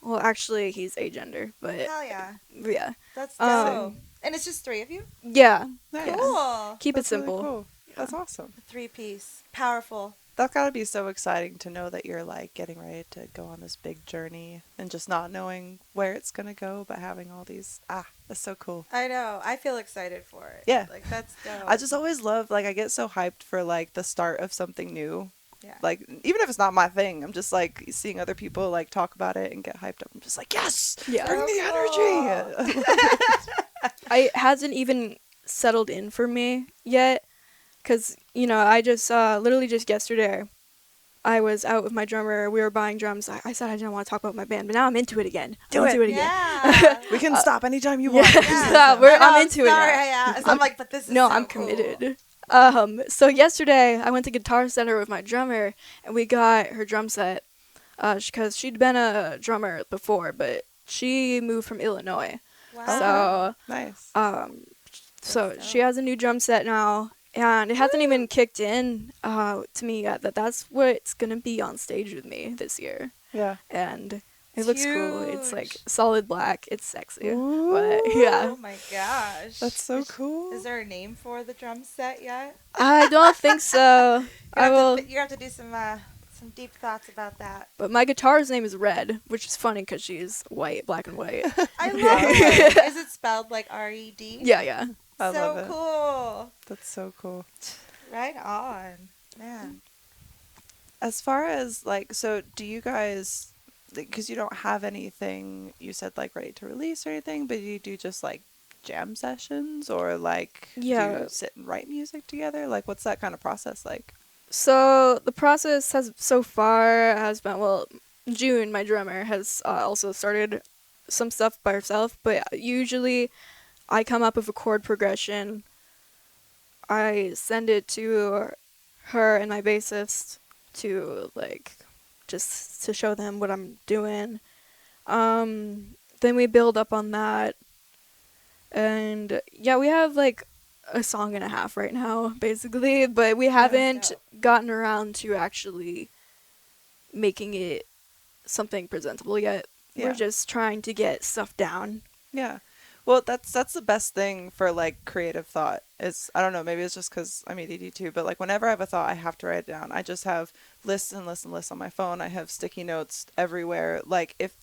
well, actually he's agender, but Hell yeah, yeah, that's dope. Um, And it's just 3 of you. yeah. Nice. Cool. Keep That's it really simple. cool. That's awesome. 3-piece, powerful. That's gotta be so exciting to know that you're like getting ready to go on this big journey and just not knowing where it's gonna go, but having all these that's so cool. I know. I feel excited for it. Yeah. Like that's dope. I just always love, like, I get so hyped for like the start of something new. Yeah. Like even if it's not my thing, I'm just like seeing other people like talk about it and get hyped up. I'm just like, yes, Yeah. bring the So energy. It hasn't even settled in for me yet, because I just literally just yesterday I was out with my drummer. We were buying drums. I said I didn't want to talk about my band, but now I'm into it again. Do I'm it. into it again. Yeah. We can stop anytime you Yeah. want. Yeah, I know, I'm into it sorry, now. I asked. I'm like, but this is No, so I'm cool. committed. So yesterday I went to Guitar Center with my drummer, and we got her drum set, because she'd been a drummer before, but she moved from Illinois. Wow. Nice. So That's she has a new drum set now, and it hasn't even kicked in to me yet that's what's gonna be on stage with me this year, Yeah. and it It's looks cool. It's like huge. solid black. It's sexy, but Oh yeah, my gosh. That's so cool. Is there a name for the drum set yet? I don't think so. I will. You have to do some deep thoughts about that. But my guitar's name is Red, which is funny because she's white, black and white. I love it. Is it spelled like R-E-D? Yeah. I so love it. cool. That's so cool. Right on. Man. As far as like, so do you guys, because you don't have anything you said like ready to release or anything, but you do just like jam sessions or like do Yeah. you sit and write music together? Like what's that kind of process like? So the process has been, well, June, my drummer, has also started some stuff by herself, but usually I come up with a chord progression. I send it to her and my bassist to like just to show them what I'm doing. Then we build up on that. And yeah, we have like a song and a half right now, basically, but we haven't gotten around to actually making it something presentable yet. Yeah. We're just trying to get stuff down. Yeah. Well, that's the best thing for like creative thought is, I don't know, maybe it's just because I'm ADD too, but like whenever I have a thought, I have to write it down. I just have lists and lists and lists on my phone. I have sticky notes everywhere. Like if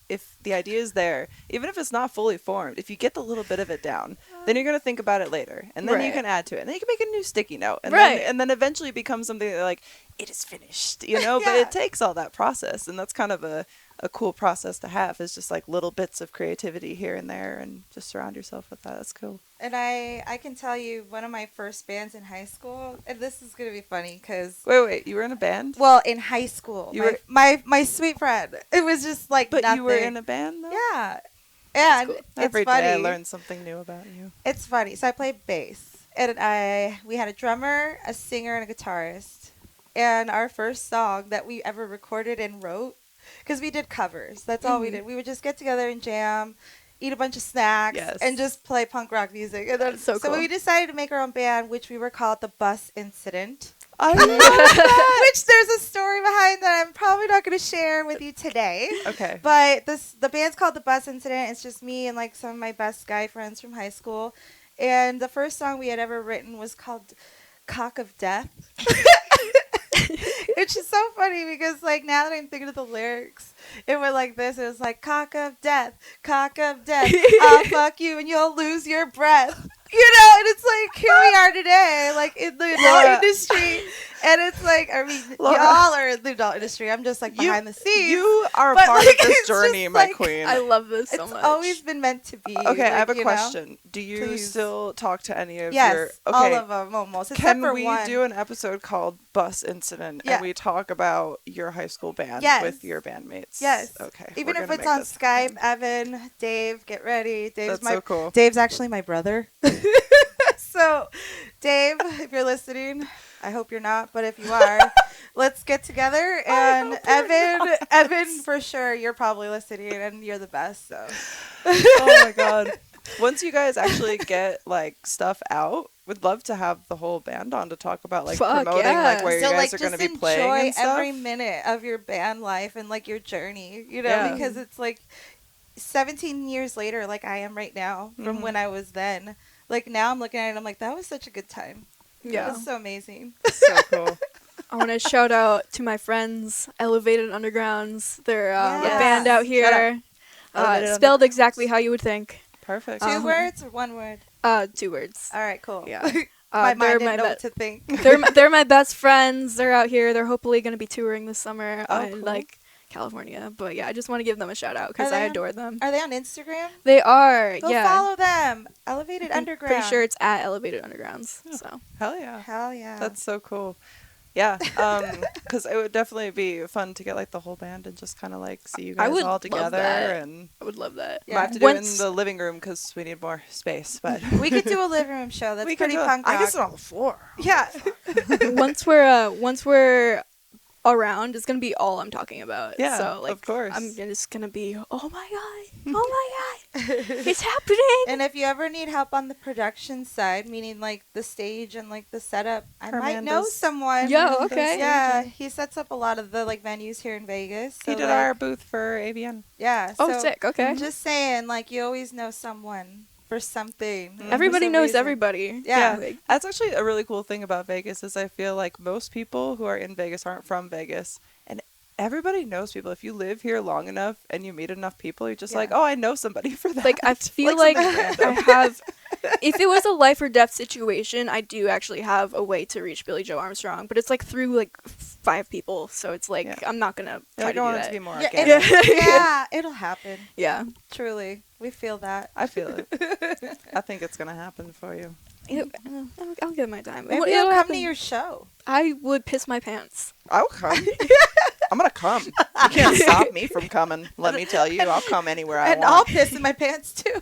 the idea is there, even if it's not fully formed, if you get the little bit of it down, then you're gonna think about it later, and then you Right. can add to it, and then you can make a new sticky note, and Right. then eventually it becomes something that like it is finished, you know. But Yeah. it takes all that process, and that's kind of a cool process to have, is just like little bits of creativity here and there, and just surround yourself with that. That's cool. And I can tell you one of my first bands in high school, and this is gonna be funny because Wait, you were in a band? well, in high school, You my sweet friend, it was just like But nothing. you were in a band though? Yeah, and cool. it's Every funny. day I learned something new about you. It's funny. So I played bass, and we had a drummer, a singer, and a guitarist. And our first song that we ever recorded and wrote, because we did covers. That's all we did. We would just get together and jam, eat a bunch of snacks, Yes. and just play punk rock music. And then, That's so cool. we decided to make our own band, which we were called the Bus Incident. I love that. Which there's a story behind that I'm probably not going to share with you today. Okay. But the band's called the Bus Incident. It's just me and like some of my best guy friends from high school. And the first song we had ever written was called Cock of Death. Which is so funny because like now that I'm thinking of the lyrics, it went like this. It was like cock of death, I'll fuck you and you'll lose your breath. You know, and it's like here we are today, like in the adult Laura. industry, and it's like I mean Laura. y'all are in the adult industry. I'm just like behind the scenes. You are a But, part like, of this it's journey, just, my like, queen. I love this so it's much. always been meant to be. Okay, I have a you know? question. Do you Please. still talk to any of Yes, your... all Okay, of them almost. Except can for we one. do an episode called Bus Incident, Yeah. and we talk about your high school band Yes. with your bandmates? Yes. Okay. Even we're if gonna it's make on this Skype, happen. Evan, Dave, get ready. That's so cool. Dave's actually my brother. So, Dave, if you're listening, I hope you're not, but if you are, let's get together. And Evan, for sure, you're probably listening, and you're the best. So, Oh my god. Once you guys actually get like stuff out, would love to have the whole band on to talk about like Fuck, promoting yeah. like where so you guys like are going to just be playing enjoy and stuff. every minute of your band life and like your journey, you know, Yeah. because it's like 17 years later, like I am right now, from Mhm. when I was then. Like now I'm looking at it, and I'm like, that was such a good time. Yeah. It was so amazing. So cool. I want to shout out to my friends, Elevated Undergrounds. They're a Yes. band out Shout here. Elevated Spelled exactly how you would think. Perfect. Two Um, words or one word? 2 words. All right, cool. Yeah. My mind they're didn't know be- what to think. they're my best friends. They're out here. They're hopefully going to be touring this summer Oh, in cool. like California. But yeah, I just want to give them a shout out because Are I they on- adore them. Are they on Instagram? They are. Go yeah. follow them. Elevated I'm Underground. pretty sure it's at Elevated Undergrounds. So Hell yeah. Hell yeah. That's so cool. Yeah, because it would definitely be fun to get like the whole band and just kind of like see you I guys would all love together, that. and I would love that. Yeah. might have to do it in Once- the living room because we need more space. But we could do a living room show. That's we could pretty do it. punk rock. I can sit on the floor. Yeah. once we're around, it's gonna be all I'm talking about. Yeah, so like of course. I'm just gonna be oh my god, it's happening. And if you ever need help on the production side, meaning like the stage and like the setup, I might know Hermanda's- someone. Yo, okay. Yeah, he sets up a lot of the like venues here in Vegas. He so, did like, our booth for AVN. Yeah. Oh, so sick. Okay. Just saying, like you always know someone for something. for Everybody some knows reason. everybody. Yeah. Like, That's actually a really cool thing about Vegas is I feel like most people who are in Vegas aren't from Vegas, and everybody knows people. If you live here long enough and you meet enough people, you're just Yeah. like, oh, I know somebody for that. like I feel like something I random. have. If it was a life or death situation, I do actually have a way to reach Billy Joe Armstrong, but it's like through like 5 people, so it's like Yeah. I'm not gonna try Like, to I do want it that. to be more Yeah, organic. yeah, it'll happen. Yeah. Truly, we feel that. I feel it. I think it's gonna happen for you. I'll give it my time. Maybe It'll you'll come happen. to your show. I would piss my pants. I'll come. I'm gonna come. You can't stop me from coming. Let me tell you, I'll come anywhere I And I'll want. piss in my pants too.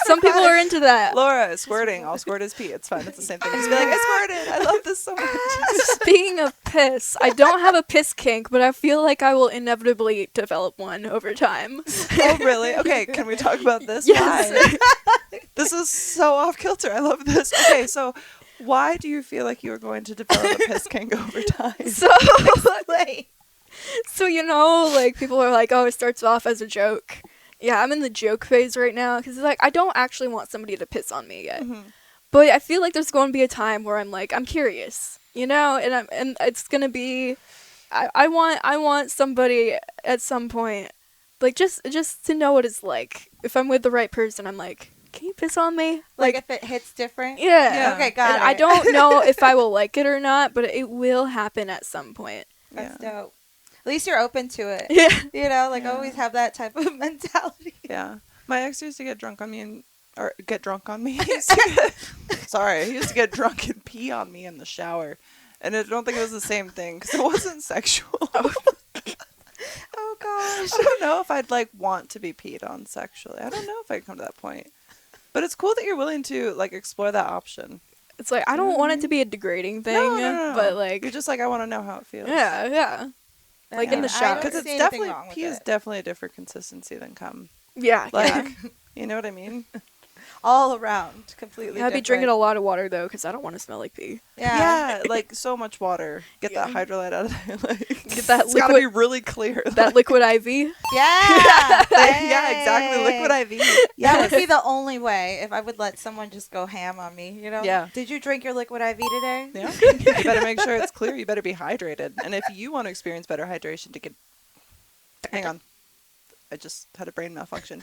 Some people are into that. Laura is squirting. I'll squirt his pee. It's fine. It's the same thing. Just be like, I squirted. I love this so much. Speaking of piss, I don't have a piss kink, but I feel like I will inevitably develop one over time. Oh, really? Okay, can we talk about this? Yes. Why? This is so off kilter. I love this. Okay, so why do you feel like you are going to develop a piss kink over time? So, like people are like, oh, it starts off as a joke. Yeah, I'm in the joke phase right now because like I don't actually want somebody to piss on me yet. Mhm. But I feel like there's going to be a time where I'm like, I'm curious, and it's gonna be, I want somebody at some point, like just to know what it's like. If I'm with the right person, I'm like, can you piss on me? Like if it hits different? Yeah. Okay, got And it. I don't know if I will like it or not, but it will happen at some point. That's Yeah. dope. At least you're open to it. Yeah. Always have that type of mentality. Yeah. My ex used to get drunk on me or get drunk on me. Sorry, he used to get drunk and pee on me in the shower. And I don't think it was the same thing because it wasn't sexual. Oh gosh. I don't know if I'd like want to be peed on sexually. I don't know if I'd come to that point. But it's cool that you're willing to like explore that option. It's like I don't want it to be a degrading thing, No. but like You're just like I want to know how it feels. yeah. Like in the I shower. don't Because see it's anything definitely wrong with pee is it. definitely a different consistency than cum. Yeah. Like, you know what I mean? All around, completely. I'd be drinking a lot of water though, because I don't want to smell like pee. Yeah. Yeah, like so much water. Get that hydrolyte out of there. Like, Get that it's gotta be liquid- really clear. That liquid IV. Yeah. Yeah, exactly. Liquid IV. That would be the only way if I would let someone just go ham on me, Yeah. Did you drink your liquid IV today? Yeah. You better make sure it's clear. You better be hydrated. And if you want to experience better hydration to get... Hang on. I just had a brain malfunction.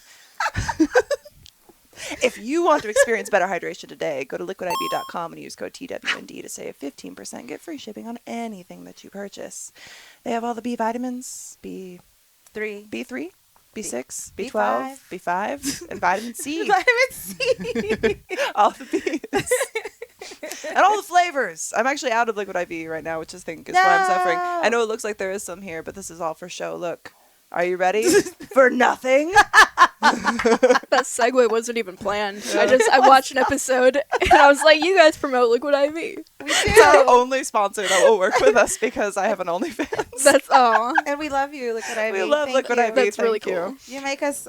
If you want to experience better hydration today, go to liquidiv.com and use code TWND to save 15%. Get free shipping on anything that you purchase. They have all the B vitamins, B3, 3. B6, B12, B5, and vitamin C. Vitamin C. All the B's. And all the flavors. I'm actually out of liquid IV right now, which I think is why I'm suffering. No. I know it looks like there is some here, but this is all for show. Look. Are you ready? For nothing? That segue wasn't even planned. I watched an episode and I was like, you guys promote liquid IV. It's our only sponsor that will work with us because I have an OnlyFans. That's all. And we love you, Liquid IV. We love Thank Liquid you. IV. That's really Thank you. cool. You make us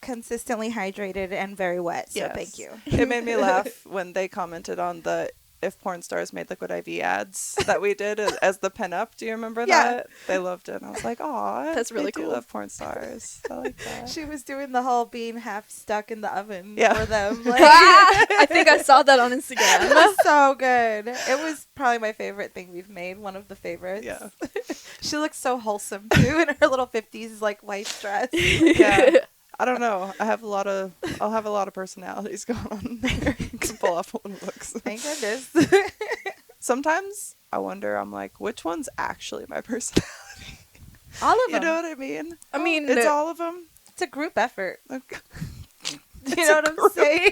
consistently hydrated and very wet. So Yes. thank you. It made me laugh when they commented on the If Porn Stars Made Liquid IV ads that we did as the pinup. Do you remember Yeah. that? They loved it. And I was like, aw, That's really they do cool. love porn stars. I like that. She was doing the whole being half stuck in the oven Yeah. for them. Like, I think I saw that on it Instagram. was so good. It was probably my favorite thing we've made. One of the favorites. Yeah. She looks so wholesome too in her little 50s like white dress. Yeah. I don't know. I'll have a lot of personalities going on there. Can pull off what it looks. Thank goodness. Sometimes I wonder, I'm like, which one's actually my personality? All of You them. know what I mean? I mean, It's all of them. It's a group effort. It's You know a what I'm group saying?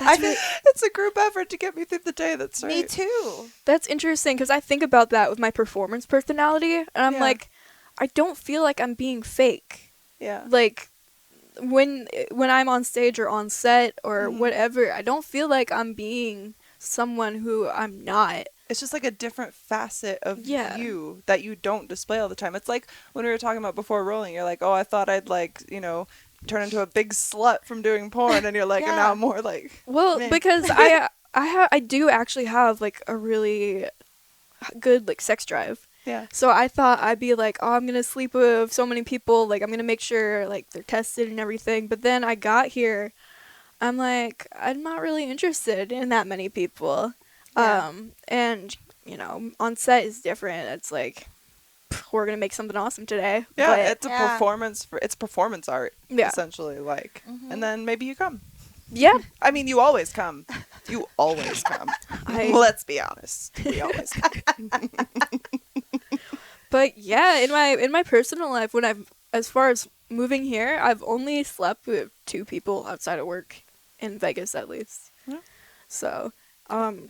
I think It's a group effort to get me through the day. That's right. me too. that's interesting because I think about that with my performance personality, and I'm Yeah. like, I don't feel like I'm being fake. Yeah. Like when I'm on stage or on set or Mhm. whatever, I don't feel like I'm being someone who I'm not. It's just like a different facet of Yeah. you that you don't display all the time. It's like when we were talking about before rolling, you're like, oh, I thought I'd like, turn into a big slut from doing porn. And you're like, and now Yeah. I'm more like, Well, meh. because I do actually have like a really good like sex drive. yeah. So I thought I'd be like, oh, I'm gonna sleep with so many people, like I'm gonna make sure like they're tested and everything. But then I got here, I'm like, I'm not really interested in that many people. Yeah. And on set is different. It's like we're gonna make something awesome today. Yeah, But it's a Yeah. it's performance art, Yeah. essentially, like. Mhm. And then maybe you come. yeah, I mean, you always come. You always come. Let's be honest. We always come. but yeah, in my personal life, as far as moving here, I've only slept with 2 people outside of work in Vegas, at least. Yeah. So,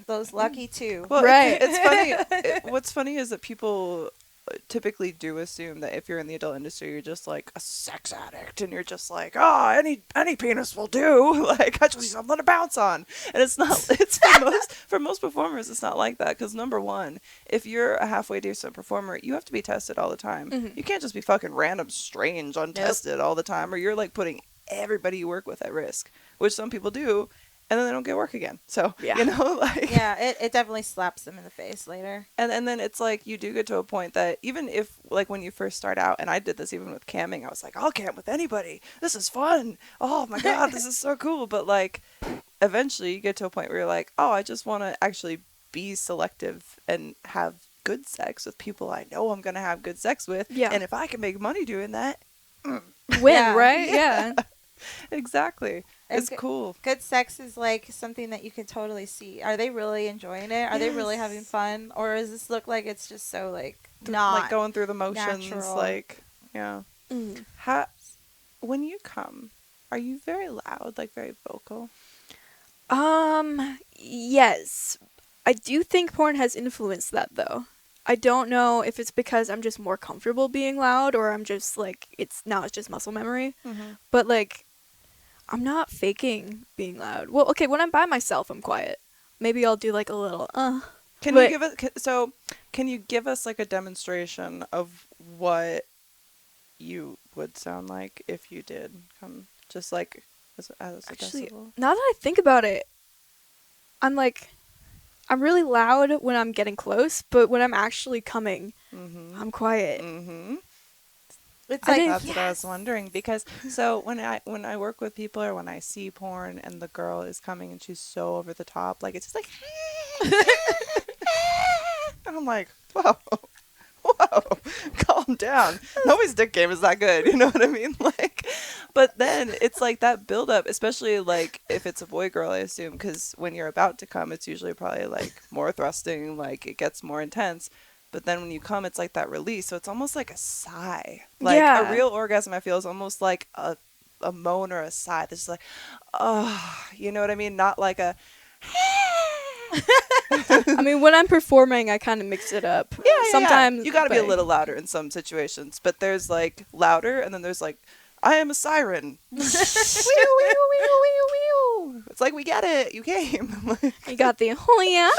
Those lucky two. Well, Right. it's funny. What's funny is that people typically do assume that if you're in the adult industry, you're just like a sex addict, and you're just like, oh, any penis will do. Like, I just need something to bounce on. And it's not. It's for most performers, it's not like that. Because number one, if you're a halfway decent performer, you have to be tested all the time. Mhm. You can't just be fucking random, strange, untested all the time, or you're like putting everybody you work with at risk, which some people do. And then they don't get work again. So, Yeah. you know, like... Yeah, it definitely slaps them in the face later. And then it's like you do get to a point that even if, like, when you first start out, and I did this even with camming, I was like, I'll cam with anybody. This is fun. Oh, my God, this is so cool. But, like, eventually you get to a point where you're like, oh, I just want to actually be selective and have good sex with people I know I'm going to have good sex with. Yeah. And if I can make money doing that, Win, Yeah. right? Yeah. exactly. And It's cool. Good sex is like something that you can totally see. Are they really enjoying it? Are they really having Yes. fun? Or does this look like it's just so like not Like going through the motions, natural? like, yeah. Mm. When you come, are you very loud, like very vocal? Yes. I do think porn has influenced that though. I don't know if it's because I'm just more comfortable being loud or I'm just like it's just muscle memory. But like I'm not faking being loud. Well, okay, when I'm by myself I'm quiet. Maybe I'll do like a little Can but- you give us can you give us like a demonstration of what you would sound like if you did come, just like as a Actually, decibel? now that I think about it, I'm really loud when I'm getting close, but when I'm actually coming, I'm quiet. It's I like didn't- That's what I was wondering, because so when I work with people or when I see porn and the girl is coming and she's so over the top, like it's just like and I'm like, whoa, calm down. Nobody's dick game is that good, you know what I mean? Like, but then it's like that build up, especially like if it's a boy girl, I assume, because when you're about to come, it's usually probably like more thrusting, like it gets more intense. But then when you come, it's like that release. So it's almost like a sigh. Like Yeah. a real orgasm, I feel, is almost like a moan or a sigh. That's just like, oh, you know what I mean? Not like a, I mean, when I'm performing, I kind of mix it up. yeah. Sometimes You got to be a but- little louder in some situations. But there's like louder, and then there's like, I am a siren. Wee, wee, wee, wee, wee. It's like, we get it. You came. You got the oh yeah.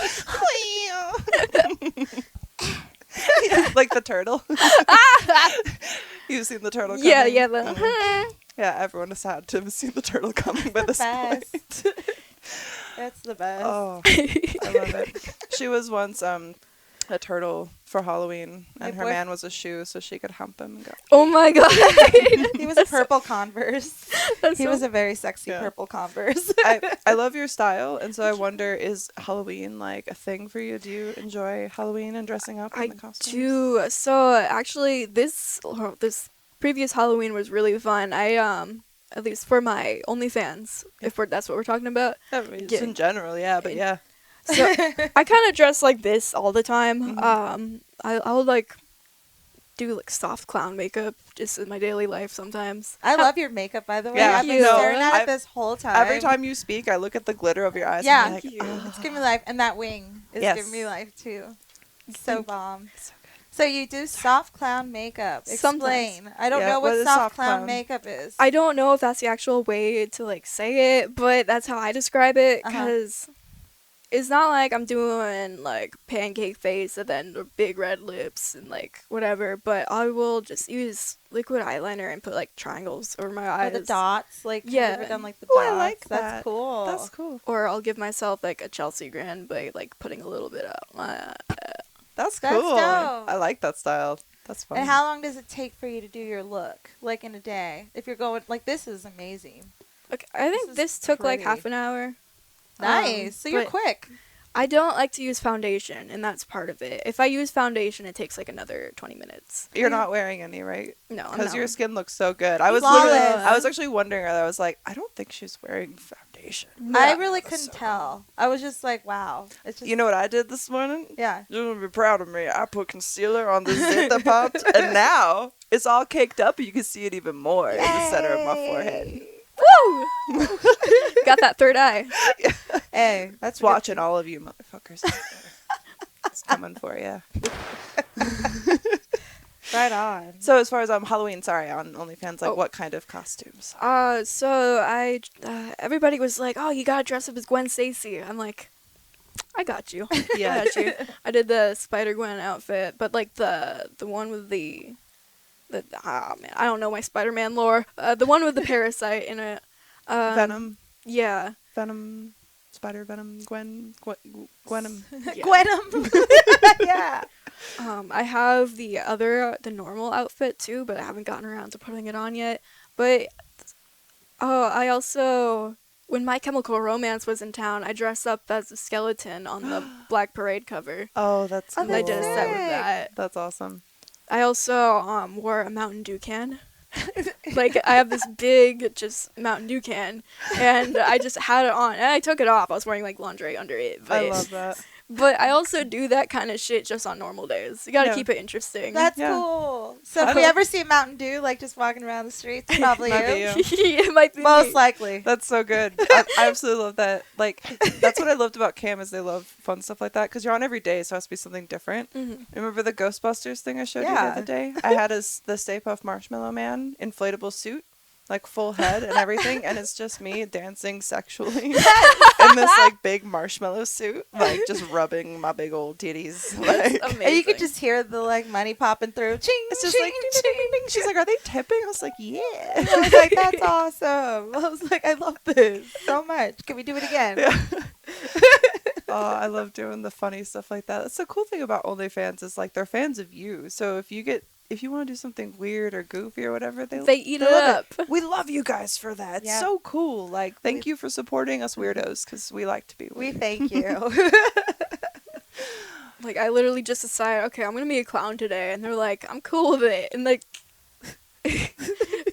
Yeah, like the turtle. You've seen the turtle coming? Yeah, yeah. Yeah, everyone is sad to have seen the turtle coming by this point. best. That's the best. Oh, I love it. She was once a turtle for Halloween, and My her boy- man was a shoe, so she could hump him and go. Oh my god. He was a purple Converse. That's He so- was a very sexy Yeah. purple Converse. I love your style, and so I wonder, is Halloween like a thing for you? Do you enjoy Halloween and dressing up in I the costumes? do. So actually, this previous Halloween was really fun. I at least for my OnlyFans, that's what we're talking about. I mean, just Yeah. in general, yeah, but yeah. So I kind of dress like this all the time. I'll like do like soft clown makeup just in my daily life sometimes. I love your makeup, by the way. Yeah, I've been you know, staring at I- it this whole time. Every time you speak, I look at the glitter of your eyes. Yeah, and I'm like, "Oh." it's giving me life, and that wing is Yes. giving me life too. So bomb. So you do soft clown makeup. Sometimes. Explain. I don't Yeah, know what what is soft soft clown clown? makeup is. I don't know if that's the actual way to like say it, but that's how I describe it Uh-huh. because it's not like I'm doing like pancake face and then the big red lips and like whatever, but I will just use liquid eyeliner and put like triangles over my Or eyes. the dots. Like, have Yeah. you ever done like the Ooh, dots? I like That's that. cool. That's cool. Or I'll give myself like a Chelsea grin by like putting a little bit out my That's That's cool. dope. I like that style. That's fun. And how long does it take for you to do your look? Like in a day? If you're going, like, this is amazing. Okay, I think is this took like pretty. half an hour. Nice. So you're but quick. I don't like to use foundation, and that's part of it. If I use foundation, it takes like another 20 minutes. You're not wearing any, right? No, I'm Because not. your skin looks so good. I was Flawless. literally, I was actually wondering. I was like, I don't think she's wearing foundation. I really couldn't tell. I was just like, wow. It's just, You know what I did this morning? Yeah. You're gonna be proud of me. I put concealer on the zit that popped, and now it's all caked up. And you can see it even more in the center of my forehead. Woo! Got that third eye. Hey, that's It's watching all of you motherfuckers. It's coming for you. Right on. So as far as Halloween, sorry, on OnlyFans, like Oh. what kind of costumes? So I everybody was like, "Oh, you gotta dress up as Gwen Stacy." I'm like, I got you. Yeah. I got you. I did the Spider-Gwen outfit, but like the one with the man, I don't know my Spider-Man lore. The one with the parasite in it. Venom, Yeah. Spider Venom, Gwenum. Yeah. Gwenum. Yeah. I have the normal outfit too, but I haven't gotten around to putting it on yet. But I also, when My Chemical Romance was in town, I dressed up as a skeleton on the Black Parade cover. Oh, that's Oh, cool. And I did a set with sick. that. That's awesome. I also wore a Mountain Dew can. Like, I have this big just Mountain Dew can, and I just had it on, and I took it off. I was wearing like lingerie under it. But, I love that. But I also do that kind of shit just on normal days. You gotta Yeah. keep it interesting. That's Yeah. cool. So I if we don't- ever see Mountain Dew, like just walking around the streets, it's probably Might be you. you. It might be Most me. likely. That's so good. I absolutely love that. Like, that's what I loved about Cam is they love fun stuff like that because you're on every day, so it has to be something different. Mhm. Remember the Ghostbusters thing I showed you the Yeah. other day? I had the Stay Puft Marshmallow Man inflatable suit, like full head and everything, and it's just me dancing sexually in this like big marshmallow suit, like just rubbing my big old titties. Like, Amazing. And you could just hear the like money popping through. Ching, it's just ching, like ding, ding, ding, ding. She's like, "Are they tipping?" I was like, "Yeah." I was like, that's awesome. I was like, I love this so much. Can we do it again? Yeah. Oh, I love doing the funny stuff like that. That's the cool thing about OnlyFans is like they're fans of you. So if you want to do something weird or goofy or whatever, They eat it love up. We love you guys for that. It's Yeah. so cool. Like, thank you for supporting us weirdos because we like to be We weird. thank you. Like, I literally just decided, okay, I'm gonna be a clown today, and they're like, I'm cool with it, and like,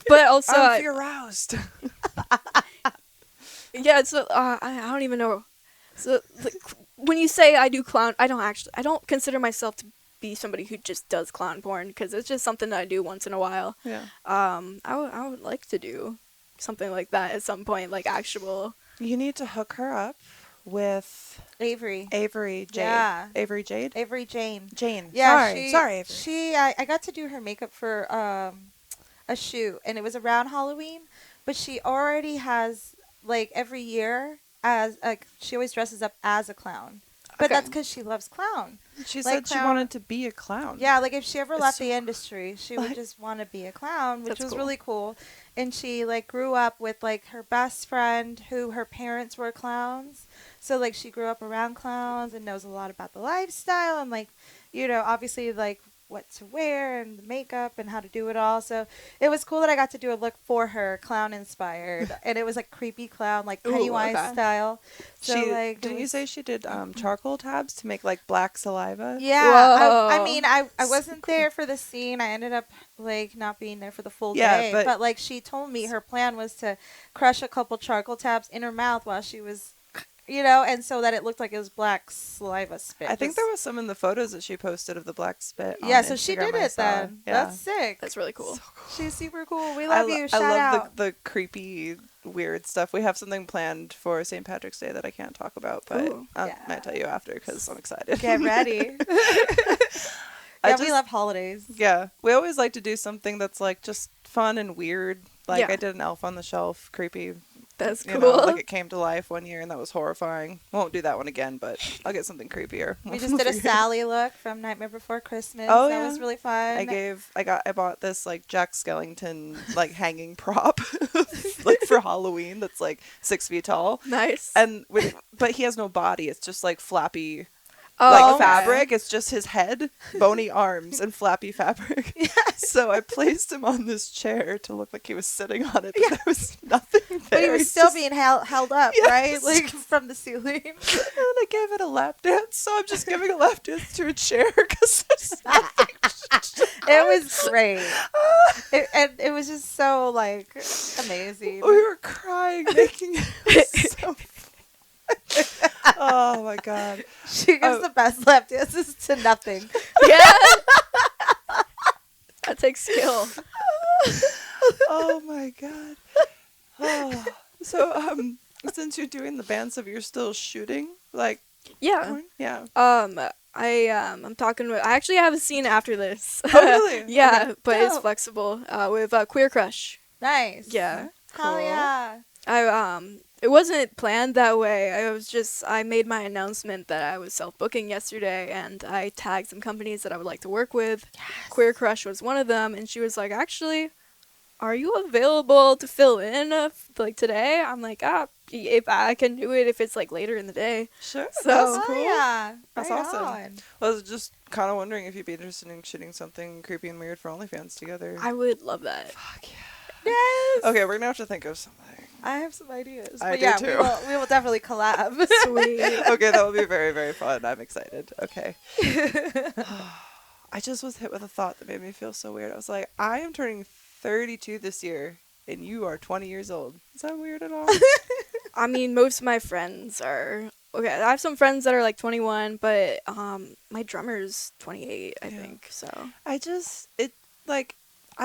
but also, I'm aroused. yeah, so I don't even know. So like, when you say I do clown, I don't consider myself to be somebody who just does clown porn because it's just something that I do once in a while. Yeah. I would like to do something like that at some point, like actual. You need to hook her up with Avery. Avery Jade. Yeah. Avery Jade? Avery Jane. Jane. Yeah, Sorry, Avery. I got to do her makeup for a shoot, and it was around Halloween, but she already has like every year as like she always dresses up as a clown, but Okay. that's because she loves clown. She Like said she clown- wanted to be a clown. Yeah, like if she ever It's left so the industry, she would like- just want to be a clown, which That's was cool. really cool. And she like grew up with like her best friend who her parents were clowns. So like she grew up around clowns and knows a lot about the lifestyle and like, you know, obviously like what to wear and the makeup and how to do it all. So it was cool that I got to do a look for her, clown inspired. And it was like creepy clown, like Ooh, Pennywise okay. style. So She, like it didn't you was- say she did charcoal tabs to make like black saliva? Yeah, I Whoa. mean, I So wasn't cool. there for the scene. I ended up like not being there for the full Yeah, day. but- But like she told me her plan was to crush a couple charcoal tabs in her mouth while she was, you know, and so that it looked like it was black saliva spit. I think Just- there was some in the photos that she posted of the black spit. on Yeah, so she Instagram did I it saw. then. Yeah. That's sick. That's really cool. She's super cool. We I love you. I Shout love out. the creepy, weird stuff. We have something planned for St. Patrick's Day that I can't talk about, but Ooh. I Yeah. might tell you after because I'm excited. Get ready. I Yeah, we just- love holidays. Yeah, we always like to do something that's like just fun and weird. Like Yeah. I did an elf on the shelf, creepy. That's You cool. know, like it came to life one year and that was horrifying. Won't do that one again, but I'll get something creepier. We just did a Sally look from Nightmare Before Christmas. Oh, that yeah. was really fun. I bought this like Jack Skellington like hanging prop like for Halloween that's like 6 feet tall. Nice. But he has no body. It's just like flappy Oh, like okay. fabric. It's just his head, bony arms, and flappy fabric. So I placed him on this chair to look like he was sitting on it, but there was nothing there. But he was He's still just- being held up, Yes. right? Like from the ceiling. And I gave it a lap dance, so I'm just giving a lap dance to a chair because It was great. And it was just so like amazing. we were crying, making it so. Oh my god! She gives Oh. the best lap dances to nothing. Yeah. That takes skill. Oh my god! Oh. So since you're doing the band stuff, you're still shooting, like Yeah. porn? Yeah. I'm talking with. I actually have a scene after this. Oh, really? Yeah, Okay. but it's Dope. flexible. With Queer Crush. Nice. Yeah. Hell Cool. yeah. It wasn't planned that way. I made my announcement that I was self-booking yesterday, and I tagged some companies that I would like to work with. Queer Crush was one of them, and she was like, actually, are you available to fill in like today? I'm like, if I can do it, if it's like later in the day. Sure. So- That's Oh cool. yeah. That's Right awesome. on. I was just kind of wondering if you'd be interested in shooting something creepy and weird for OnlyFans together. I would love that. Fuck yeah. Yes. Okay, we're gonna have to think of something. I have some ideas. I But do yeah, too. We will definitely collab. Sweet. Okay, that will be very, very fun. I'm excited. Okay. I just was hit with a thought that made me feel so weird. I was like, I am turning 32 this year, and you are 20 years old. Is that weird at all? I mean, most of my friends are okay. I have some friends that are like 21, but my drummer's 28, I Yeah. think. So I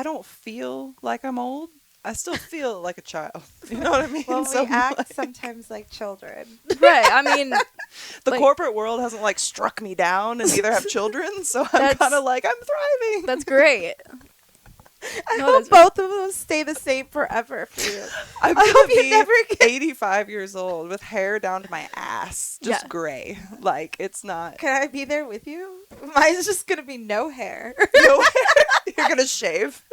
don't feel like I'm old. I still feel like a child. You know what I mean? Well, So we act like, sometimes like children. right. I mean, the like- corporate world hasn't like struck me down and neither have children, so I'm That's- kind of like I'm thriving. that's great. I No, hope that's- both of them stay the same forever for you. I'm I gonna hope you be never get- 85 years old with hair down to my ass, just Yeah. gray. Like it's not. Can I be there with you? Mine's just gonna be no hair. No hair. You're gonna shave.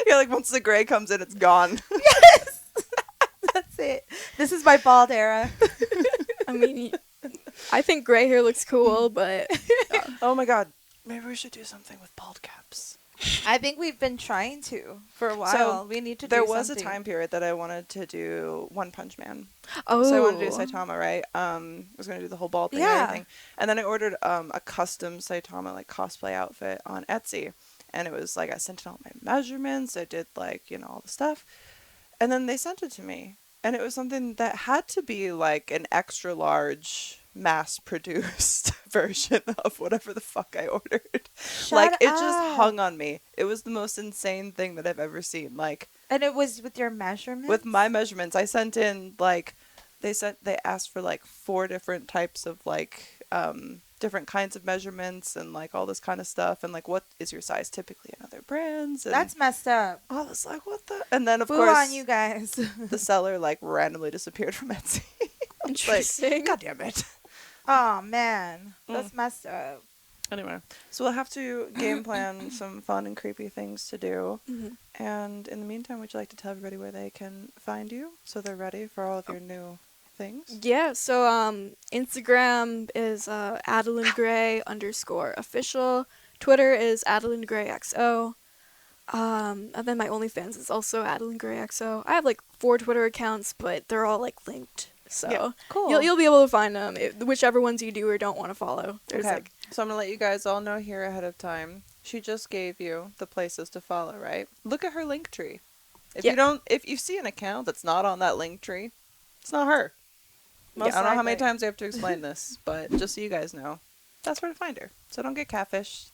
Yeah, like once the gray comes in, it's gone. Yes. That's it. This is my bald era. I mean, I think gray hair looks cool, but Oh my god, maybe we should do something with bald caps. I think we've been trying to for a while. So, we need to There do was something. a time period that I wanted to do One Punch Man. oh, So I wanted to do Saitama, right? I was gonna do the whole bald thing and Yeah. everything. And then I ordered a custom Saitama like cosplay outfit on Etsy. And it was like I sent in all my measurements, I did like, all the stuff. And then they sent it to me. And it was something that had to be like an extra large mass produced version of whatever the fuck I ordered. Like it just up. hung on me. It was the most insane thing that I've ever seen. Like And it was with your measurements. with my measurements, I sent in like they asked for like 4 different types of like different kinds of measurements and like all this kind of stuff and like what is your size typically in other brands and That's messed up. I was like what the and then of Boo course on you guys. the seller like randomly disappeared from Etsy. I was Interesting. like, God damn it. Oh man, that's messed up. Anyway, so we'll have to game plan some fun and creepy things to do. Mhm. And in the meantime, would you like to tell everybody where they can find you so they're ready for all of your new things? Yeah, so Instagram is AdalindGray_official. Twitter is AdalindGrayXO. And then my OnlyFans is also AdalindGrayXO. I have like 4 Twitter accounts, but they're all like linked. So Yeah, cool. you'll be able to find them, whichever ones you do or don't want to follow. There's Okay. like So I'm going to let you guys all know here ahead of time. She just gave you the places to follow, right? Look at her link tree. If you see an account that's not on that link tree, it's not her. Most I don't know how many likely. times I have to explain this, but just so you guys know, that's where to find her. So don't get catfished.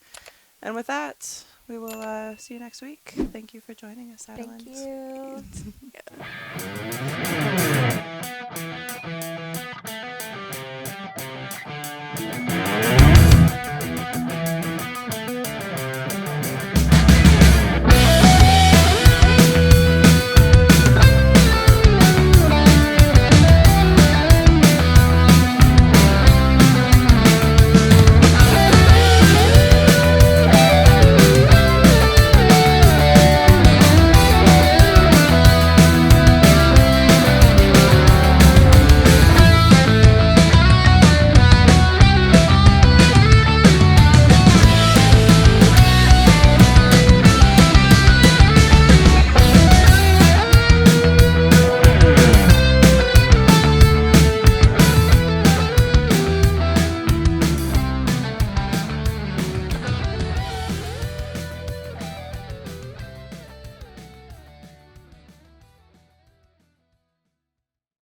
And with that, we will see you next week. Thank you for joining us, Adalind. Thank you.